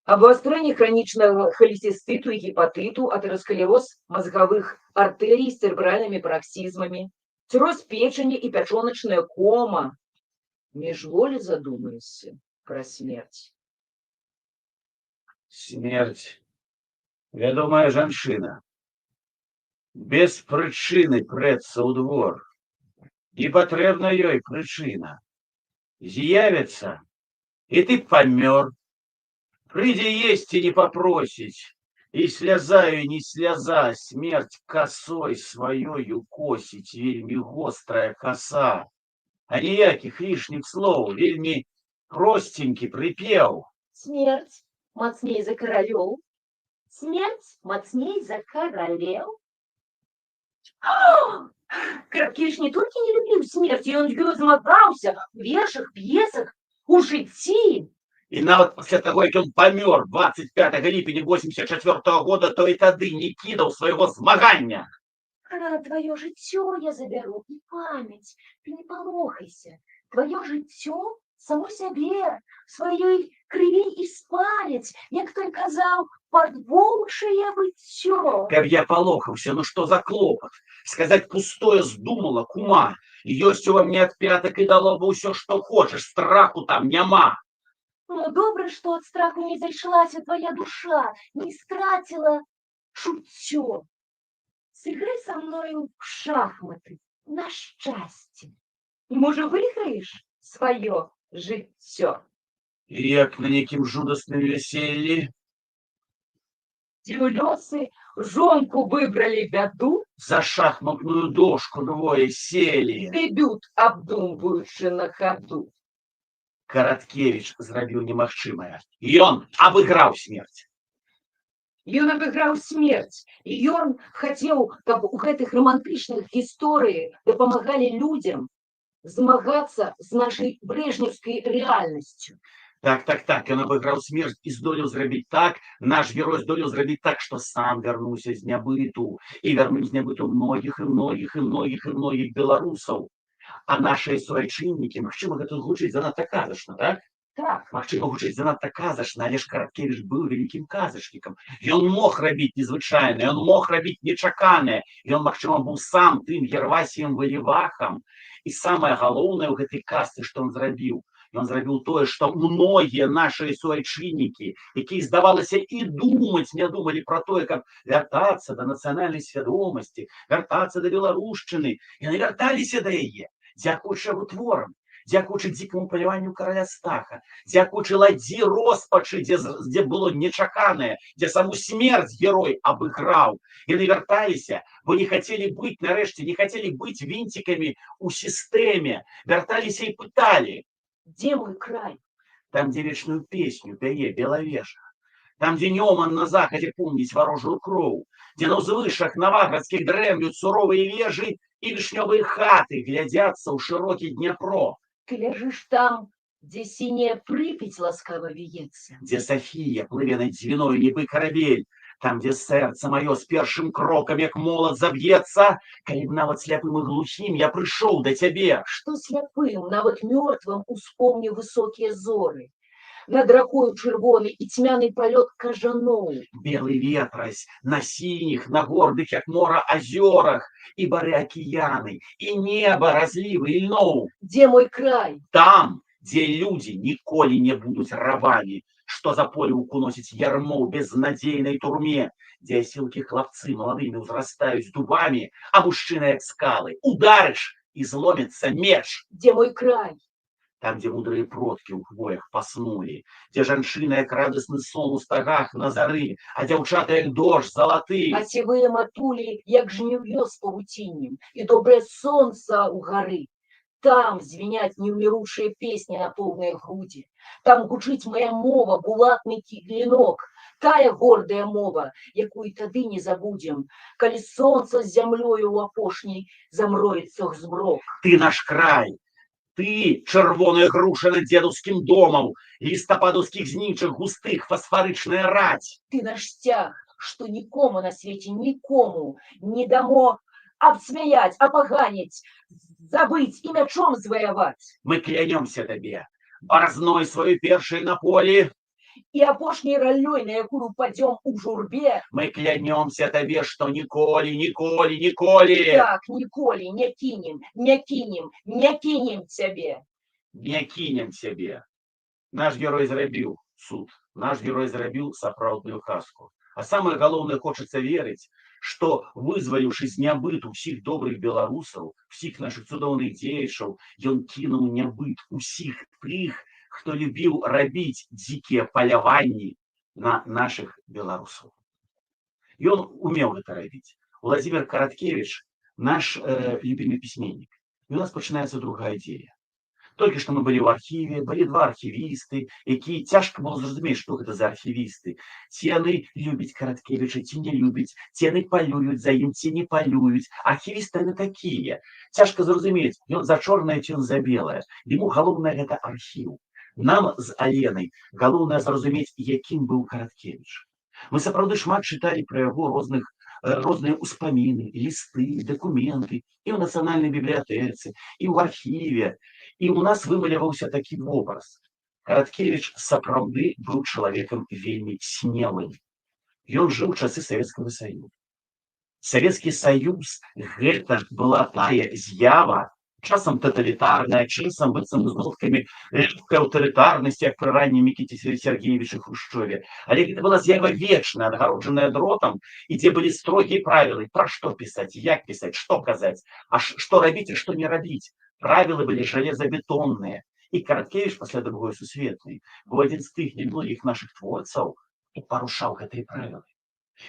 Обострение хроничного холециститу и гепатиту, атеросклероз мозговых артерий с церебральными пароксизмами, цирроз печени и печёночная кома. Межволі задумаешься про смерть. Смерть. Вядомая жанчына. Без прычыны прэцца ў двор. Не патрэбна ёй прычына. З'явіцца, і ты памёр. Прыйдзе есці не папросіць, і слязаю не сляза, смерць касой сваёю косіць, вельмі гострая коса. А ніякіх лішніх слоў, вельмі простенькі прыпеў. Смерть мацней за королёў. Смерть мацней за королев. Короткевич не толькі не любіў смерці, ён ёй змагаўся у вершах, п'есах, у жыцці. І нават пасля таго, як ён памёр 25 ліпеня 84 года, то і тады не кідаў свайго змагання. Твоё жыццё я забяру і памяць. Ты не палохайся. Твоё жыццё саму сябе, сваёй крыві і спаліць, як той казаў, падволчае быццё. Каб я палохаўся, ну что за клопат? Сказать пустое здумала, кума. Ёсць ува мне ад пятак і да лоба ўсё, што хочаш, страху там няма. Ну, добра, што ад страху не зайшлася твоя душа, не страціла чуццё. Сыграй са мною в шахматы на шчасце. І, можа, выйграеш сваё жыццё. Як на нейкім жудасным вяселлі. Лёсы жонку выбрали бяду, За шахматную дошку двое сели. дэбют абдумваючы на хаду. Караткевич зрабіў немагчымае. Ён абыграў смерць. Ён абыграў смерць, і ён хацеў, каб у гэтых романтычных гісторыях дапамагалі людзям змагацца з нашай брежневскай рэальнасцю. Так, ён абыграў смерць і здолеў зрабіць так, наш герой здолеў зрабіць так, што сам вярнуўся з нябыту і вярнуў з нябыту многіх беларусаў. А нашыя суайчыннікі, магчыма, гэта гучыць занадта казачна, так? Так, Магчыма, гучыць занадта казачна, але ж Караткевіч быў вялікім казачнікам. Ён мог рабіць незвычайнае, ён мог рабіць нечаканае. Ён, магчыма, быў сам тым Гервасіем Валівахам. І самае галоўнае ў гэтай казцы, што ён зрабіў тое, што многія нашыя суайчыннікі, якія, здавалася, і думаць не думалі пра тое, каб вяртацца да нацыянальнай свядомасці, вяртацца да беларушчыны, яны вярталіся да яе, дзякуючы вытворам, дзякуючы дзікаму паляванню караля Стаха, дзякуючы ладзі роспачы, дзе было нечаканае, дзе саму смерць герой абыграў. Яны вярталіся, бо не хацелі быць, нарэшце, не хацелі быць вінцікамі ў сістэме, вярталіся і пыталі. дзе мой край? Там, дзе вечную песню пяе Белавежа, там, дзе Нёман на захадзе помніць варожую кроў, дзе на ўзвышах наваградскіх дрэмлюць суровыя вежы і вішнёвыя хаты глядзяцца ў шырокі Дняпро, Ты ляжыш там, дзе сіняя Прыпяць ласкава віецца. дзе Сафія плыве над дзвіной нібы карабель, там, дзе сэрца маё з першым крокам, як молат, заб'ецца, калі б нават сляпым і глухім я прыйшоў да цябе. Што сляпым, нават мёртвым успомніў высокія зоры. Над ракою чырвоны і цьмяны палёт кажаноў. Белы ветразь на сініх, на гордых, як мора, азёрах, і бары акіяны, і неба разлівы ільноў. Дзе мой край? Там, дзе людзі ніколі не будуць рабамі, што за полюўку носіць ярмо ў безнадзейнай турме, дзе асілкі хлапцы маладымі ўзрастаюць дубамі, а мужчыны як скалы. Ударыш, і зломіцца меч. Дзе мой край? Там, дзе мудрыя продкі ў хвоях паснулі, дзе жанчына як радасны сон у стагах на зары, а дзяўчата як дождж залаты. А сівыя матулі, як жнів'ё з павуціннем, і добрае сонца ў гары. Там звіняць неўміручыя песні на поўныя грудзі. Там гучыць моя мова, булатны клінок, тая гордая мова, якую тады не забудзем, калі сонца з зямлёю ў апошняй замроецца змрок. Ты наш край, ты чырвоная груша над дзедаўскім домам, лістападаўскіх знічых густых фасфарычная раць. Ты наш сцяг, што нікому на свеце, нікому не дамо абсмяяць, апаганіць, забыць і мячом зваяваць. Мы клянёмся табе, баразной сваёй першай на полі. І апошняй раллёй, на якую падзём у журбе. Мы клянёмся табе, што ніколі. Так, ніколі не кінем цябе. Не кінем цябе. Наш герой зрабіў суд, наш герой зрабіў сапраўдную казку. А самае галоўнае, хочацца верыць, што, вызваліўшы з нябыту ўсіх добрых беларусаў, усіх нашых цудоўных дзеячаў, ён кінуў нябыт усіх тых, хто любіў рабіць дзікія паляванні на нашых беларусаў. Ён умеў гэта рабіць. Владимир Караткевич наш любимый письменник. И у нас начинается другая идея. Только что мы были в архиве, были два архивисты, якія цяжка было зразумець, што гэта за архівісты. Ці яны любяць Караткевіча, ці не любяць, ці яны палююць за ім, ці не палююць. Архівісты яны такія. Цяжка зразумець, ён за чорнае, ці ён за белае. Яму галоўнае гэта архіў. Нам з Аленай галоўнае зразумець, якім быў Караткевіч. Мы сапраўды шмат чыталі пра яго розных розныя ўспаміны, лісты, дакументы і ў нацыянальнай бібліятэцы, і ў архіве. І ў нас вымаляваўся такі вобраз. Караткевіч сапраўды быў чалавекам вельмі смелым. Ён жыў у часы Савецкага Саюза. Савецкі Саюз гэта была тая з'ява, часам таталітарная, часам быццам з ноткамі лёгкай аўтарытарнасці, як пры раннім Мікіце Сергеевичы Хрушчове. Але гэта была з'ява вечная, адгароджаная дротам, і дзе былі строгія правілы, пра што пісаць, як пісаць, што казаць, а што рабіць, а што не рабіць. Правілы былі жалезабетонныя. І Караткевіч пасля Другой сусветнай быў адзін з тых немногіх нашых творцаў, хто парушаў гэтыя правілы.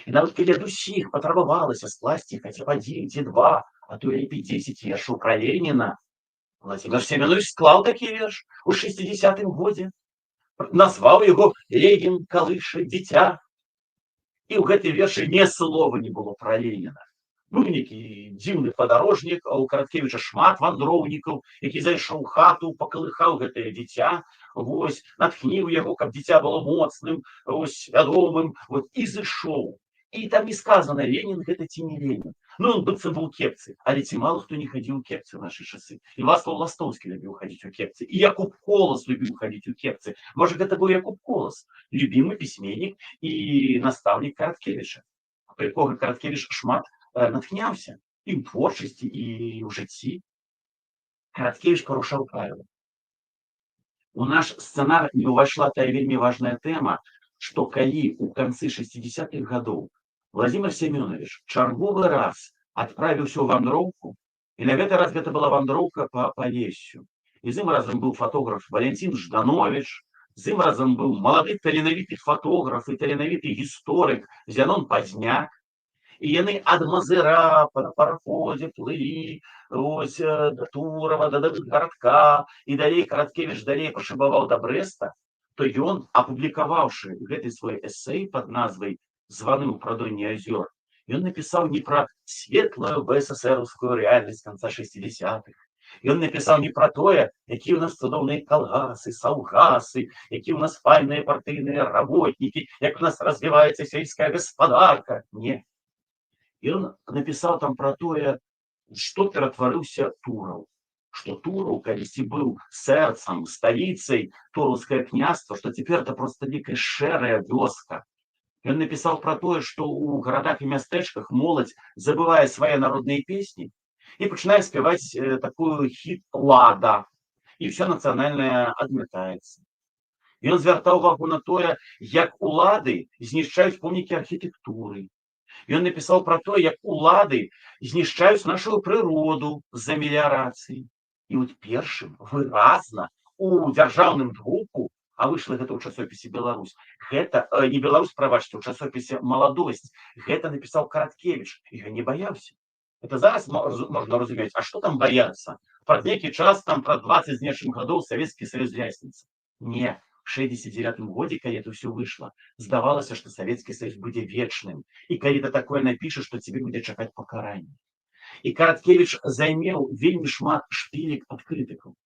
І нават калі ад усіх патрабавалася скласці хаця б 1 ці 2, а то лепей 10 вершаў пра Леніна, Владимир Семенович склаў такі верш у 60-м годзе, назваў яго «Ленін калыша дзіця». І ў гэтай вершы ні слова не было пра Леніна. Быў нейкі дзіўны падарожнік, а ў Караткевіча шмат вандроўнікаў, які зайшоў у хату, пакалыхаў гэтае дзіця, вось, натхніў яго, каб дзіця было моцным, вось, вядомым, вот, і зышоў. І там не сказана, Ленін гэта ці не Ленін. Ну, ён быццам быў у кепцы, але ці мала хто не хадзіў у кепцы ў нашы часы. І Вацлаў Ластоўскі любіў хадзіць у кепцы, і Якуб Колас любіў хадзіць у кепцы. Можа, гэта быў Якуб Колас, любімы пісьменнік і настаўнік Караткевіча, па якога Караткевіч шмат натхняўся і ў творчасці, і ў жыцці. Караткевіч парушаў правілы. У наш сцэнар не ўвайшла тая вельмі важная тэма, што калі ў канцы 60-х гадоў Владимир Семенович чарговы раз адправіўся ў вандроўку, і на гэты раз гэта была вандроўка па Палессю. І з ім разам быў фотограф Валентин Жданович, з ім разам быў малады таленавіты фотограф і таленавіты гісторык Зянон Пазняк. І яны ад Мазыра на параходзе плылі ось, да Турова, да гарадка, і далей Караткевіч далей пашыбаваў да Брэста, то ён, апублікаваўшы гэты свой эсэй пад назвай «Званы ў прадонні азёр», ён напісаў не пра светлую БССРаўскую рэальнасць канца 60-х. Ён напісаў не пра тое, якія ў нас цудоўныя калгасы, саўгасы, якія ў нас файныя партыйныя работнікі, як у нас развіваецца сельская гаспадарка. Не. Ён напісаў там пра тое, што ператварыўся Тураў. Што Тураў калісьці быў сэрцам, сталіцай Тураўскае княства, што цяпер это проста нейкая шэрая вёска. Ён напісаў пра тое, што ў гарадах і мястэчках моладзь забывае свае народныя песні і пачынае спяваць такую хіт-лада, і ўсё нацыянальнае адмятаецца. Ён звяртаў увагу на тое, як улады знішчаюць помнікі архітэктуры. Ён напісаў пра тое, як улады знішчаюць нашу прыроду з-за меліярацыі. І от першым выразна у дзяржаўным друку, а выйшла гэта ў часопісе «Беларусь», гэта, не «Беларусь», прабачце, у часопісе «Маладосць», гэта напісаў Караткевіч, і ён не баяўся. Это зараз можна разумець, а што там баяцца? Праз нейкі час, там праз 20 з нечым гадоў Савецкі Саюз ляснецца. Не. В 69-м годзе, калі это ўсё выйшла, здавалася, што Савецкі Саюз будзе вечным. І калі ты такое напішаш, то цябе будзе чакаць пакаранне. І Караткевіч займеў вельмі шмат шпілек ад крытыкаў.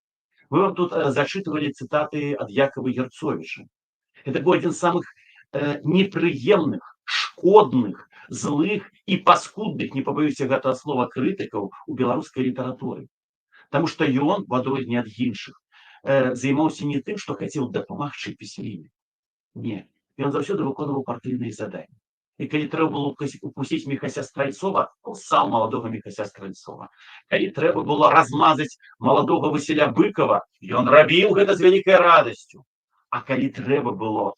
Мы вам тут зачытывалі цытаты ад Якова Герцовіча. Это быў адзін з самых непрыемных, шкодных, злых і паскудных, не пабаюся гэтага слова, крытыкаў у беларускай літаратуры. Таму што ён, у адрозненне ад іншых, займаўся не тым, што хацеў дапамагчы пісьменніку. Не, ён заўсёды выконваў партыйныя заданні. І калі трэба было упусціць Міхася Стральцова, кусаў маладога Міхася Стральцова. Калі трэба было размазаць маладога Васіля Быкова, ён рабіў гэта з вялікай радасцю. А калі трэба было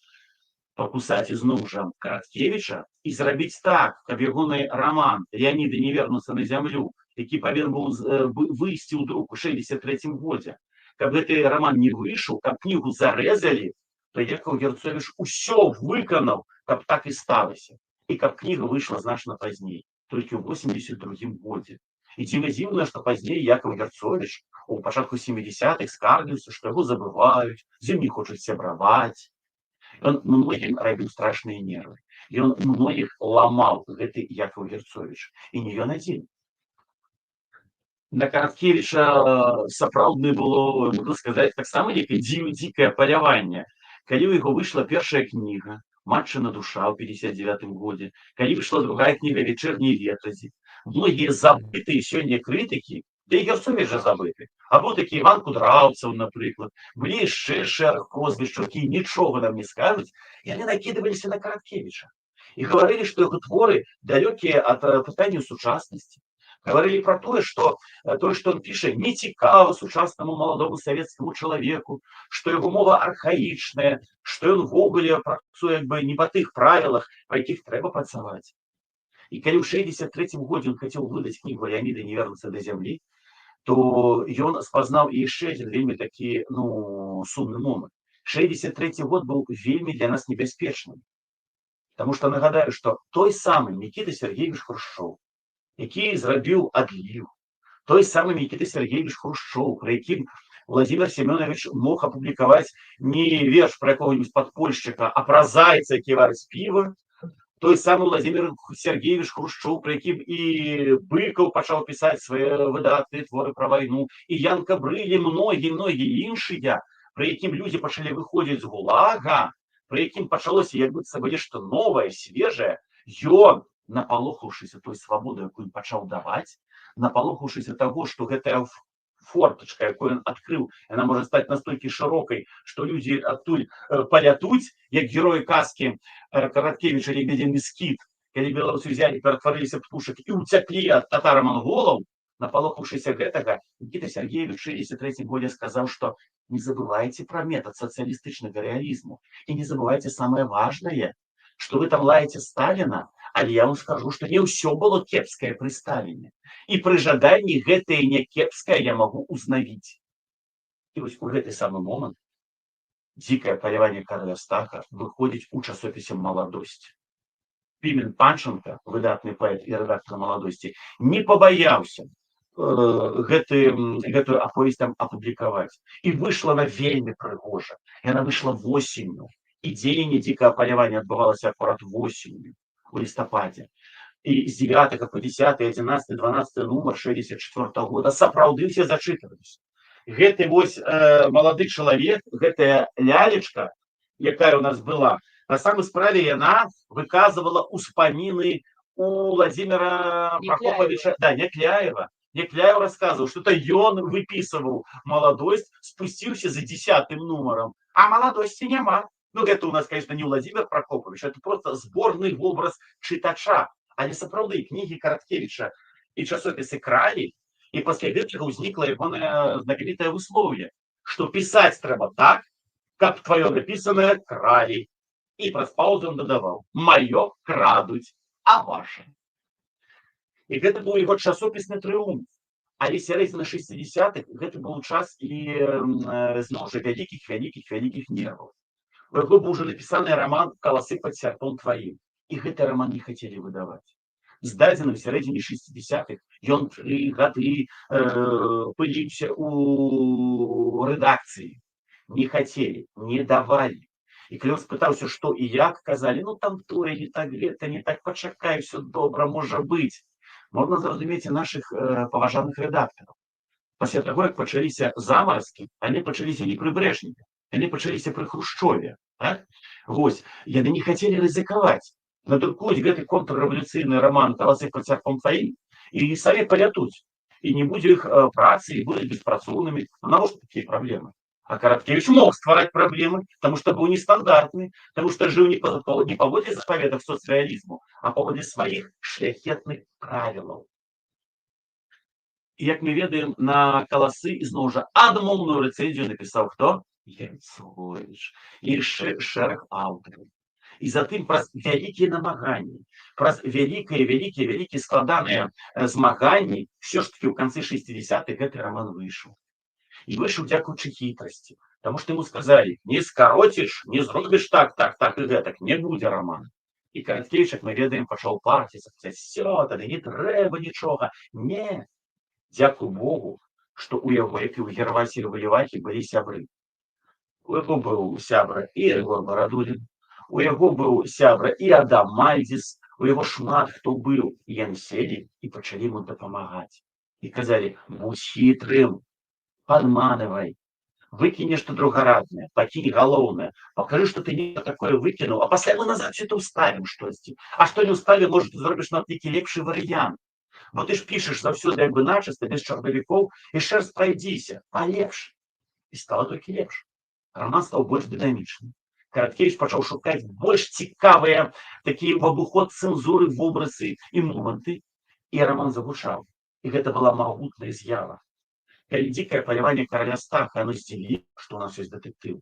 пакусаць ізноў жа Караткевіча і зрабіць так, каб ягоны раман «Леаніда не вернуцца на зямлю», які павінен быў выйсці ў друк у 63-м годзе, каб гэты раман не выйшаў, каб кнігу зарэзалі, то Якаў Герцовіч усё выканаў, каб так і сталася. І каб кніга выйшла значна пазней, толькі ў 82-м годзе. І дзіўна, што пазней Якаў Герцовіч у пачатку 70-х скардзіўся, што яго забываюць, з ім не хочуць сябраваць. Ён многім рабіў страшныя нервы. Ён многіх ламаў, гэты Якаў Герцовіч. І не ён адзін. На Караткевіча сапраўдны было, можна сказаць, таксама нейкае дзікае паляванне. Калі ў яго выйшла першая кніга «Матчына душа» ў 59 годзе, калі выйшла другая кніга «Вечерние ветразі». Многія забытыя сёння крытыкі, да і Герцович жа забыты. А быў такі Іван Кудраўцаў, напрыклад, былі яшчэ шэраг прозвішчаў, якія нічога нам не скажуць, яны накідваліся на Караткевіча і гаварылі, што яго творы далёкія ад пытанняў сучаснасці. Говорили про то, что он пишет, не цікаво сучасному молодому советскому человеку, что его мова архаичная, что он ввогуле працуе не по тых правилах, по якіх трэба працаваць. И калі ў 63 годзе он хотел выдать книгу «Леонида не вернуться до земли», то он спознал и яшчэ один вельмі такі, сумны момент. 63 год был вельмі для нас небяспечным. Потому что нагадаю, что той самый Никита Сергеевич Хрушчов, які зрабіў адліў, той самы Никита Сергеевич Хрушчов, про якім Владимир Семенович мог апублікаваць не верш про якого-нибудь подпольшчыка, а про зайца, які варыць піва, той самы Владимир Сергеевич Хрушчов, про якім і Быкаў пачаў пісаць свае выдатныя творы про вайну, і Ян Кабрылі, многія іншыя, про якім людзі пачалі выходзіць з гулага, про якім пачалося як быццам бы нешта новае, свежае. Ён, напалохаўшыся той свабоды, якую ён пачаў даваць, напалохаўшыся таго, што гэтая фортачка, якую ён адкрыў, яна можа стаць настолькі шырокай, што людзі адтуль палятуць, як героі казкі Караткевіча «Лебедзін скіт», калі беларусы ўзялі, ператварыліся птушак і ўцяклі ад татар-манголаў. Напалохаўшыся гэтага, Никита Сергеевич в 1963 годзе сказаў, што не забывайте про метод сацыялістычнага рэалізму і не забывайте самое важное, что вы там лаете Сталина, але я вам скажу, что не ўсё было кепскае пры Сталіне. І пры жаданні гэтае не кепскае я могу узнавіць. І вось у гэты самы момант «Дзікае паляванне караля Стаха» выходзіць у часопісе «Маладосць». Пімен Панченко, выдатны паэт і рэдактор «Маладосці», не пабаяўся гэтую аповесць там апублікаваць. І выйшла она вельмі прыгожа. Яна выйшла восенню. І дзеянне «Дзікае паляванне» адбывалася акурат восенню, у лістападзе. І з 9 по 10, 11, 12 нумар 64 года сапраўды все зачытваліся. Гэты вось малады чалавек, гэтая лялечка, якая у нас была, на самой справе яна выказывала успаміны у Владимира Прокоповича, Некляева. Некляев рассказывал, что это ён выписывал «Маладосць», спусціўся за 10 нумаром, а «Маладосці» няма. Это у нас, конечно, не Владимир Прокопович, это просто сборный образ чытача. Але сапраўды кнігі Караткевіча і часопісы кралі, і пасля гэтага ўзнікла яго знакамітае выслоўе, што пісаць трэба так, каб тваё напісанае кралі. І праз паузу он дадаваў: «Маё крадуць, а ваше». І гэта быў яго часопісны трыумф. Але сярэдзіна 60-х гэта быў час і зноў жа вялікіх нерваў. У яго быў уже напісаны роман «Каласы пад сярпом тваім». І гэты роман не хацелі выдаваць. Здадзены ў сярэдзіне 60-х, ён 3 гады пыліўся у рэдакцыі. Не хацелі, не давалі. І калі он спытаўся, што і як, казалі: «Ну там тое, не так, гэта не так, пачакай, все добра, можа быць». Можна зразумець і нашых паважаных рэдактараў. Пасля таго, як пачаліся замаразкі, яны пачаліся не пры Брэжневе, яны пачаліся пры Хрушчове. Вось, яны не хацелі рызыкаваць. Надрукуюць гэты контррэвалюцыйны роман «Каласы пад сярпом тваім» і самі палятуць. І не будзе іх працы, і будуць беспрацоўнымі. Навошта такія праблемы? А Караткевич мог ствараць праблемы, потому что быў нестандартны, потому что жыў не паводле запаветах соцрэалізму, а паводле сваіх шляхетных правілаў. І як мы ведаем, на «Каласы» ізноў жа адмоўную рэцэнзію напісаў хто? Герцович. І яшчэ шэраг аўтараў. І затым праз вялікія намаганні, праз вялікія складаныя змаганні, все ж таки ў канцы 60-х гэты роман выйшаў. І выйшаў дзякуючы хітрасці, таму што яму сказалі: «Не скароціш, не зробіш так і гэтак, не будзе романа». І Караткевіч, як мы ведаем, пачаў парціцца, все, тады не трэба нічога. Не, дзякуй Богу, што у яго, як і ў Гервасі Валівахі, былі сябры. У яго быў сябра і Рыгор Барадулін, у яго быў сябра і Адам Мальдзіс, у яго шмат хто быў, і яны селі і пачалі ему дапамагаць. І казалі: «Будзь хітрым, падманывай, Выкинь нешта другараднае, пакінь галоўнае, пакажы, што ты не такое выкінуў, а пасля мы назад все это ўставім штосьці. А што не ўставім, можа, ты зробіш нават нейкі лепшы варыянт. Бо ты ж пішаш заўсёды як бы начыста, без чарнавікоў, яшчэ раз прайдзіся, палепш. І стала толькі лепш. Роман стаў больш дынамічным. Караткевіч пачаў шукаць больш цікавыя такія в абуход цэнзуры вобразы і моманты, і роман загучаў. І гэта была магутная з'ява. Калі дзікае паляванне караля Стаха, оно здзівіла, што ў нас ёсць дэтэктыў,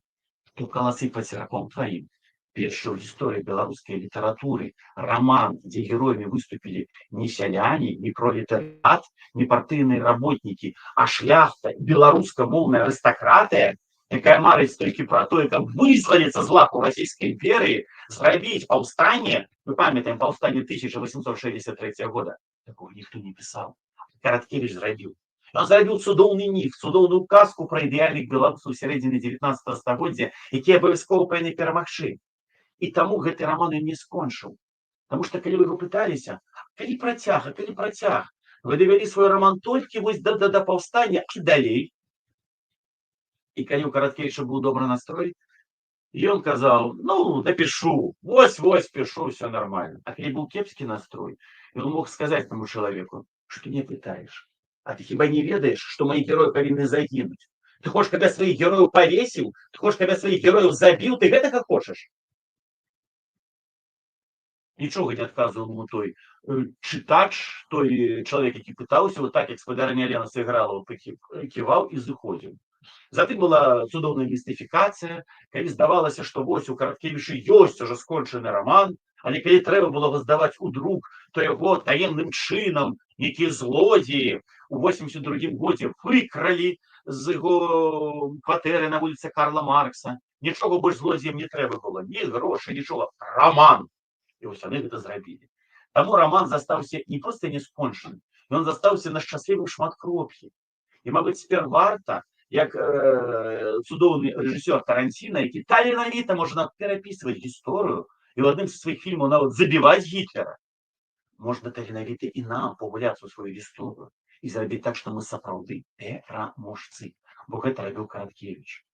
то каласы па цераком тваім. Першы ў гісторыі беларускай літаратуры роман, дзе героямі выступілі не сяляне, не пролетарыят, не партыйныя работнікі, а шляхта, беларускамоўная арыстакратыя, якая марыць толькі пра тое, каб вызваліцца з лапу расійскай імперыі, зрабіць паўстанне. Мы памятаем паўстанне 1863 года. Такого ніхто не пісаў. Караткевіч зрабіў. Ён зрабіў цудоўны міф, цудоўную казку пра ідэальных беларусаў сярэдзіны 19 стагоддзя, якія абавязкова павінны перамагчы. І таму гэты роман ён не скончыў. Таму што калі вы его пыталіся, калі працяг, вы давялі свой роман толькі вось да паўстання і далей. І калі ў Караткевіча быў добры настрой, ён казаў, ну, напишу, вось пишу, все нормально. А калі быў кепскі настрой, ён мог сказаць таму чалавеку, што не пытаеш. А ты хіба не ведаеш, што мои героі павінны загінуць? Ты хочаш, каб я сваіх герояў павесіў? Ты хочаш, каб я сваіх герояў забіў? Ты гэтага хочаш? Нічога не адказваў ему той чытач, той чалавек, які пытаўся, вот так, як спадарня Лена сыграла, ківаў і зыходзіў. Затым была цудоўная містыфікацыя, калі здавалася, што вось у Караткевіча ёсць ужо скончаны роман, але калі трэба было воздаваць у друк, то яго таемным чынам нейкія злодзеі у 82 годзе выкралі з яго кватэры на вуліцы Карла Маркса. Нічога больш злодзеям не трэба было, ні грошай, нічога. Роман! І вось яны гэта зрабілі. Таму роман застаўся не проста не скончаны, ён застаўся на шчаслівым шматкроп'і. І, мабыць, цяпер варта, як цудоўны рэжысёр Таранціна, які таленавіта можна перапісваць гісторыю і ў адным з сваіх фільмаў нават забіваць Гітлера. Можна таленавіта і нам пагуляцца ў сваю гісторыю і зрабіць так, што мы сапраўды пераможцы. Бо гэта рабіў Караткевіч.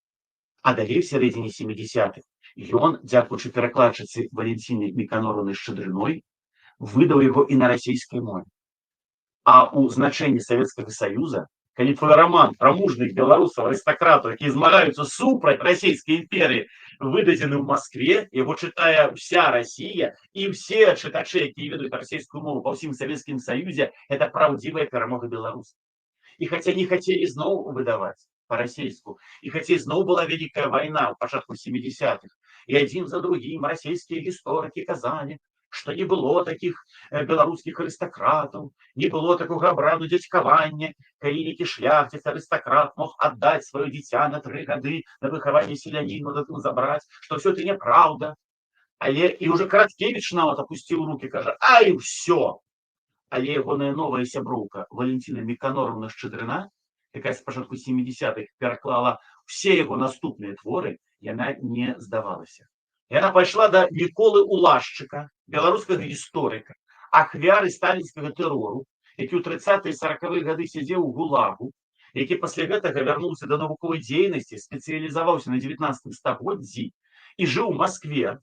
А далей, в сярэдзіне 70-х, ён, дзякуючы перакладчыцы Валентине Міканоровны Шчадрыной, выдаў яго і на расійскай мове. А ў значэнні Савецкага Саюза, калі твой роман пра мужных беларусаў, арыстакратаў, якія змагаюцца супраць расійскай імперыі, выдадзены ў Маскве, яго чытае вся Расія, і все чытачы, якія ведаюць расійскую мову па ўсім Савецкім Саюзе, это праўдзівая перамога беларусаў. І хаця не хацелі зноў выдаваць па-расейску, і хаця зноў была вялікая вайна ў пачатку 70-х, і адзін за другім расійскія гісторыкі казалі, што не было такіх беларускіх арыстакратаў, не было такога абраду дзядзькавання, калі нейкі шляхціц арыстакрат мог аддаць сваё дзіця на 3 гады на выхаванне селяніну, затым забраць, што ўсё это няправда. Але і ўжо Караткевіч нават апусціў рукі, кажа, ай, ўсё. Але ягоная новая сяброўка Валентина Міканоровна Шчадрына, якая з пачатку 70-х пераклала ўсе яго наступныя творы, яна не здавалася. Яна пайшла да Міколы Улашчыка, беларускага гісторыка, ахвяры сталінскага тэрору, які ў 30-е і 40-е гады сядзеў у ГУЛАГу, які пасля гэтага вярнуўся да навуковай дзейнасці, спецыялізаваўся на 19 стагоддзі і жыў у Маскве.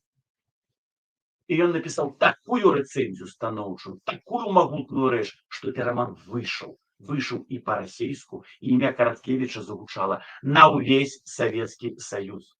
І ён напісаў такую рэцэнзію станоўчую, такую магутную рэч, што гэты роман выйшаў і па-расейску, і імя Караткевіча загучала на ўвесь Савецкі Саюз.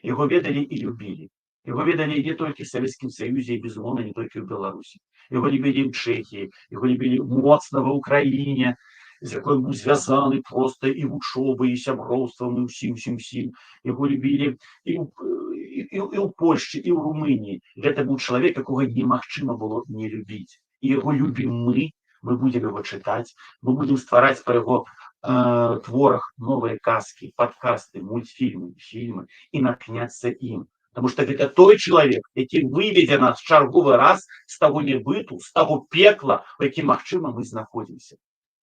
Яго ведалі і любілі. Яго ведалі не толькі в Савецкім Саюзе, і, безумоўна, не толькі ў Беларусі. Яго любілі ў Чэхіі, яго любілі моцна ва Ўкраіне, з якой быў звязаны проста і вучобай, і сяброўствам, і ўсім. Яго любілі і ў Польшчы, і ў Румыніі. Гэта быў чалавек, якога немагчыма было не любіць. І яго любім мы будзем яго чытаць, мы будзем ствараць па яго творах новыя казкі, падкасты, мультфільмы, фільмы і натхняцца ім. Таму што гэта той чалавек, які выведзе нас чарговы раз з таго небыту, з таго пекла, у якім, магчыма, мы знаходзімся.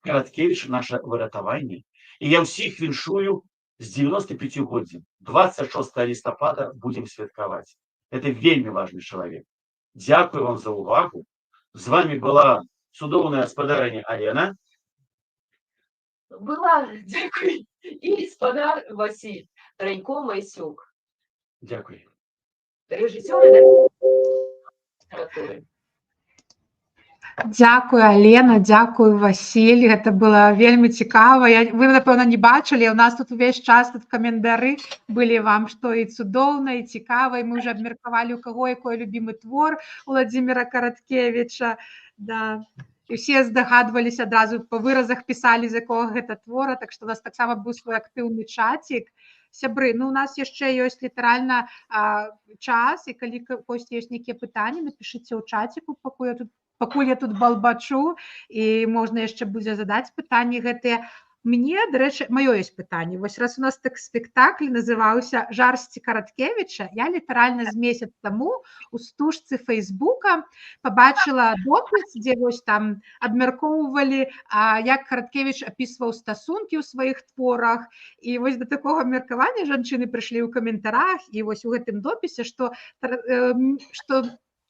Караткевіч наша выратаванне. І я ўсіх віншую з 95-годдзем. 26 лістапада будзем святкаваць. Это вельмі важны чалавек. Дзякую вам за ўвагу. З вами была цудоўная спадарыня Алена. Была, дзякуй, і спадар Васіль. Ранько Майсюк, Дякую. режиссер и литературы. Дзякую, Алена, дзякую, Васіль. Гэта было вельмі цікава. Вы, напэўна, не бачылі, у нас тут увесь час тут каментары былі вам, што і цудоўна, і цікава, і мы ўжо абмеркавалі, у каго якой любімы твор Уладзіміра Караткевіча. Да. І ўсе здагадваліся адразу, па выразах пісалі, з якога гэта твора, так што у нас таксама быў свой актыўны чацік. Сябры, ну у нас яшчэ ёсць літаральна час, і калі косці ёсць нейкія пытанні, напішыце ў чаціку, пакуль я тут балбачу, і можна яшчэ будзе задаць пытанні гэтыя. Мне, дарэчы, маё ёсць пытанне. Вось раз у нас так спектакль называўся «Жарсці Караткевіча», я літаральна з месяц таму у стужцы Фейсбука пабачыла допіс, дзе вось там абмяркоўвалі, як Караткевіч апісваў стасункі ў сваіх творах. І вось да такога абмеркавання жанчыны прыйшлі ў каментарах, і вось у гэтым допісе, што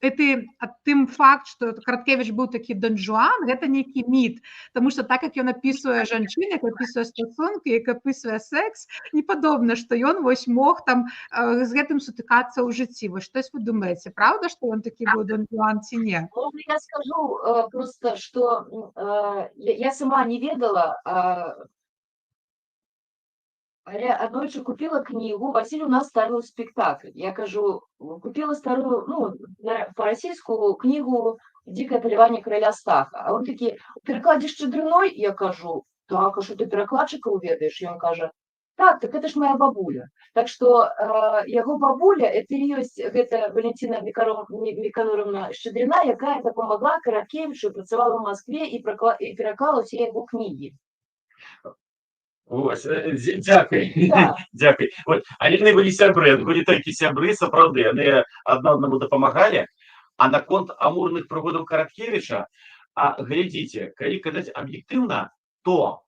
тым факт, што Караткевіч быў такі Дон Жуан, гэта нейкі міт, таму што так як ён апісвае жанчын, як апісвае стасункі, як апісвае секс, не падобна, што ён вось мог там з гэтым сутыкацца ў жыцці. Вось штось вы думаеце, правда, што ён такі быў Дон Жуан ці не? Я скажу просто, что я сама не ведала, однойчы купила книгу, Василий у нас ставил спектакль. Я кажу, купила старую, ну, по-российскую книгу «Дикое полевание короля Стаха». А он таки, перекладишь Чедрыной? Я кажу, так, а что ты перекладчика уведаешь? И он каже, так это ж моя бабуля. Так что его бабуля, это Валентина Никаноровна Щедрина, якая допомогла Караткевичу, працювала в Москве и переклала все его книги. Ось, дякую. Да. Дякую. От, але не былі сябры, былі толькі сябры, сапраўды, яны адна аднаму дапамагалі. А наконт амурных прыгодаў Караткевіча, глядзіце, калі казаць аб'ектыўна, то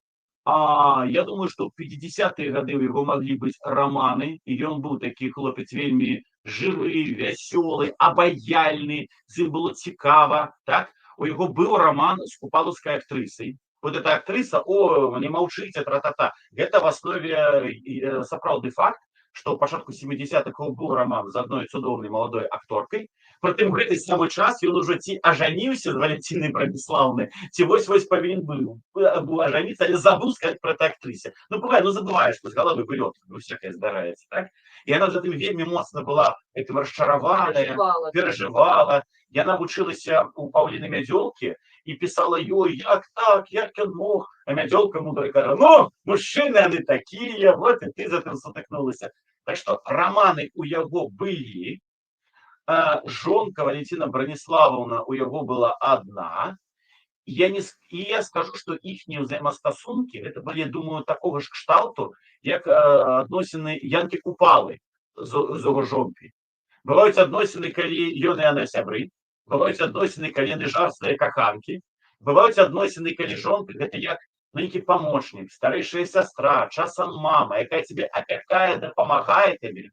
я думаю, што ў 50-е гады ў яго маглі быць раманы, і ён быў такі хлопец вельмі жывы, вясёлы, абаяльны, з ім было цікава, так? У яго быў раман з купалаўскай актрысай. Вот эта актриса, не молчите, тра-та-та. Это в основе сапраўдны факт, что ў пачатку 70-х был роман з одной цудоўнай молодой акторкой. Притым гэты самы час ён уже ці ажаніўся з Валентинай Браниславнай, ці вось павінен быў ажаніцца, але забыл сказать про этой актрисе. Ну, бывает, забываешь, з головы вылет, всякое здараецца, так? И она затым вельмі моцна была этим расчараваная, переживала. Яна вучылася у Паўліны Мядзёлкі і пісала ёй, як так, як ён мог. А Мядзёлка мудрая кажа, ну, мужчыны яны такія, вот і ты затым сутыкнулася. Так што раманы у яго былі, жонка Валентина Браниславовна у яго была одна. І я скажу, што іхнія ўзаемастасункі, это былі, думаю, такого ж кшталту, як адносіны Янкі Купалы з яго жонкай. Бываюць адносіны, калі ён і яна сябры, бываюць адносіны, калі яны жарстыя каханкі, бываюць адносіны, калі жонка гэта як нейкі памочнік, старэйшая сястра, часам мама, якая тебе апякае, дапамагае табе.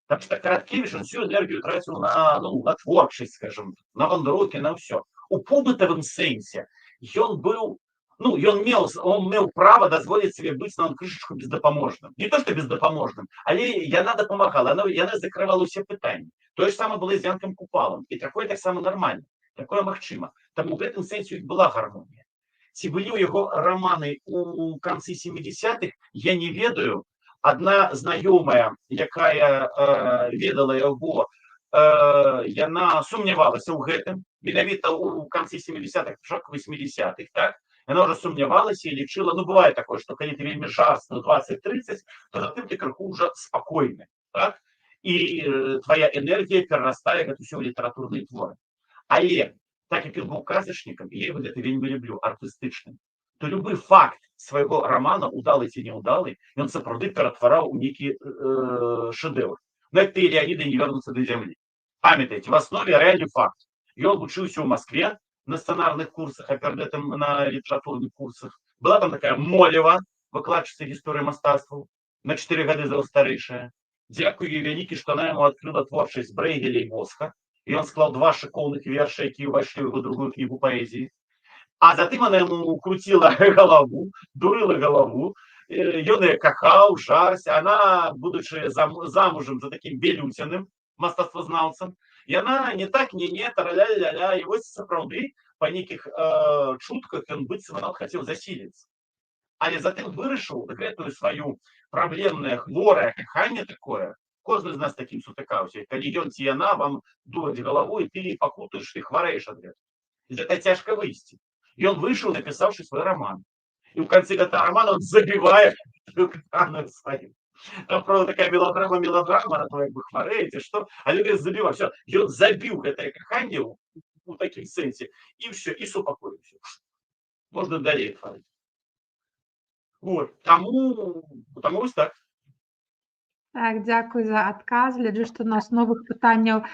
Так што Караткевіч всю энергію траціў на творчасць, скажем, на вандроўкі, на ўсё. У побытавым сэнсе ён быў, ён меў права дазволіць себе быць нам крышачку бездапаможным. Не то, што бездапаможным, але яна дапамагала, яна закрывала ўсе пытанні. Тое ж самае было з Янкам Купалам. І такое таксама нармальна, такое магчыма. Таму ў гэтым сэнсе была гармонія. Ці былі ў яго раманы у канцы 70-х, я не ведаю. Адна знаёмая, якая ведала яго, яна сумнявалася ў гэтым, менавіта ў канцы 70-х, пачатку 80-х, так? Яна ўжо сумнявалася і лічыла, бывае такое, што калі ты вельмі жарстны 20-30, то затым ты крыху ўжо спакойны, так? І твоя энергія перарастае гэта ўсё ў літаратурныя творы. Але, так як ён быў казачнікам, і я гэта вельмі люблю, артыстычным, то любы факт свайго рамана, удалы ці неудалы, ён сапраўды ператвараў у нейкі шэдэўр. Як ты, Леаніда, не вернуцца да зямлі. Памятаеце, в основе рэальны факт. Ён вучыўся ў Москве на сцэнарных курсах, а перад гэтым на літаратурных курсах. Была там такая Молева, выкладчыца гісторыі мастацтваў, на 4 гады старэйшая. Дзякую ёй вялікі, што она яму адкрыла творчасць Брэйгеля і Босха. І ён склаў 2 шыкоўных верша, якія ўвайшлі ў яго другую кнігу паэзіі. А затым она ему крутила голову, дурила голову, ён яе кахаў, жарся, она, будучы замужем за таким Белюціным, мастацтвазнаўцам, яна не так, не, тараля-ля-ля, і вось сапраўды па нейкіх чутках ён быццам хацеў засіліцца. Але затым вырашыў гэтую сваю праблемнае хворае каханне такое, кожны з нас такім сутыкаўся, калі ён ці яна вам дураць галаву, і ты пакутаеш, ты хварэеш ад гэтага. І гэта цяжка выйсці. Ён выйшаў, напісаўшы свой раман. І ў канцы гэтага рамана он забівае каханую сваю. Там, правда, такая мелодрама, на то, як бы хварэеце, што, але ён забіваў, все, ён забіў гэтае каханне у такім сэнсе, і все, і супакоіўся. Можна далей хваліць. Вот, таму вось так. Так, дзякуй за адказ. Гляджу, што у нас новых пытанняў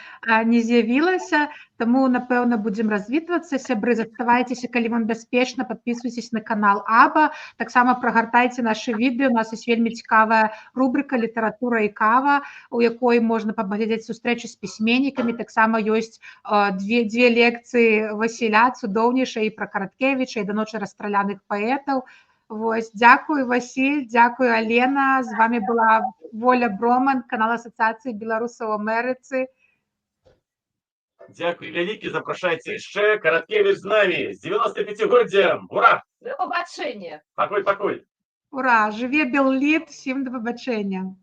не з'явілася, таму, напэўна, будзем развітвацца. Сябры, заставайцеся, калі вам бяспечна, падпісвайцеся на канал Аба. Таксама прагартайце нашы відэо. У нас ёсць вельмі цікавая рубрыка «Літаратура і кава», у якой можна паглядзець сустрэчы з пісьменнікамі. Таксама ёсць дзве лекцыі Васіля, цудоўнейшай, і пра Караткевіча, і да ночы расстраляных паэтаў. Вось, дзякуй, Васіль, дзякуй, Алена. З вами была Воля Броман, канал Асацыяцыі беларусаў у Амерыцы. Дзякуй вялікі, запрашайце яшчэ. Караткевіч з намі, з 95-годдзям. Ура! До побачення! Пакуль. Ура! Жыве Белліт, всім да пабачэння.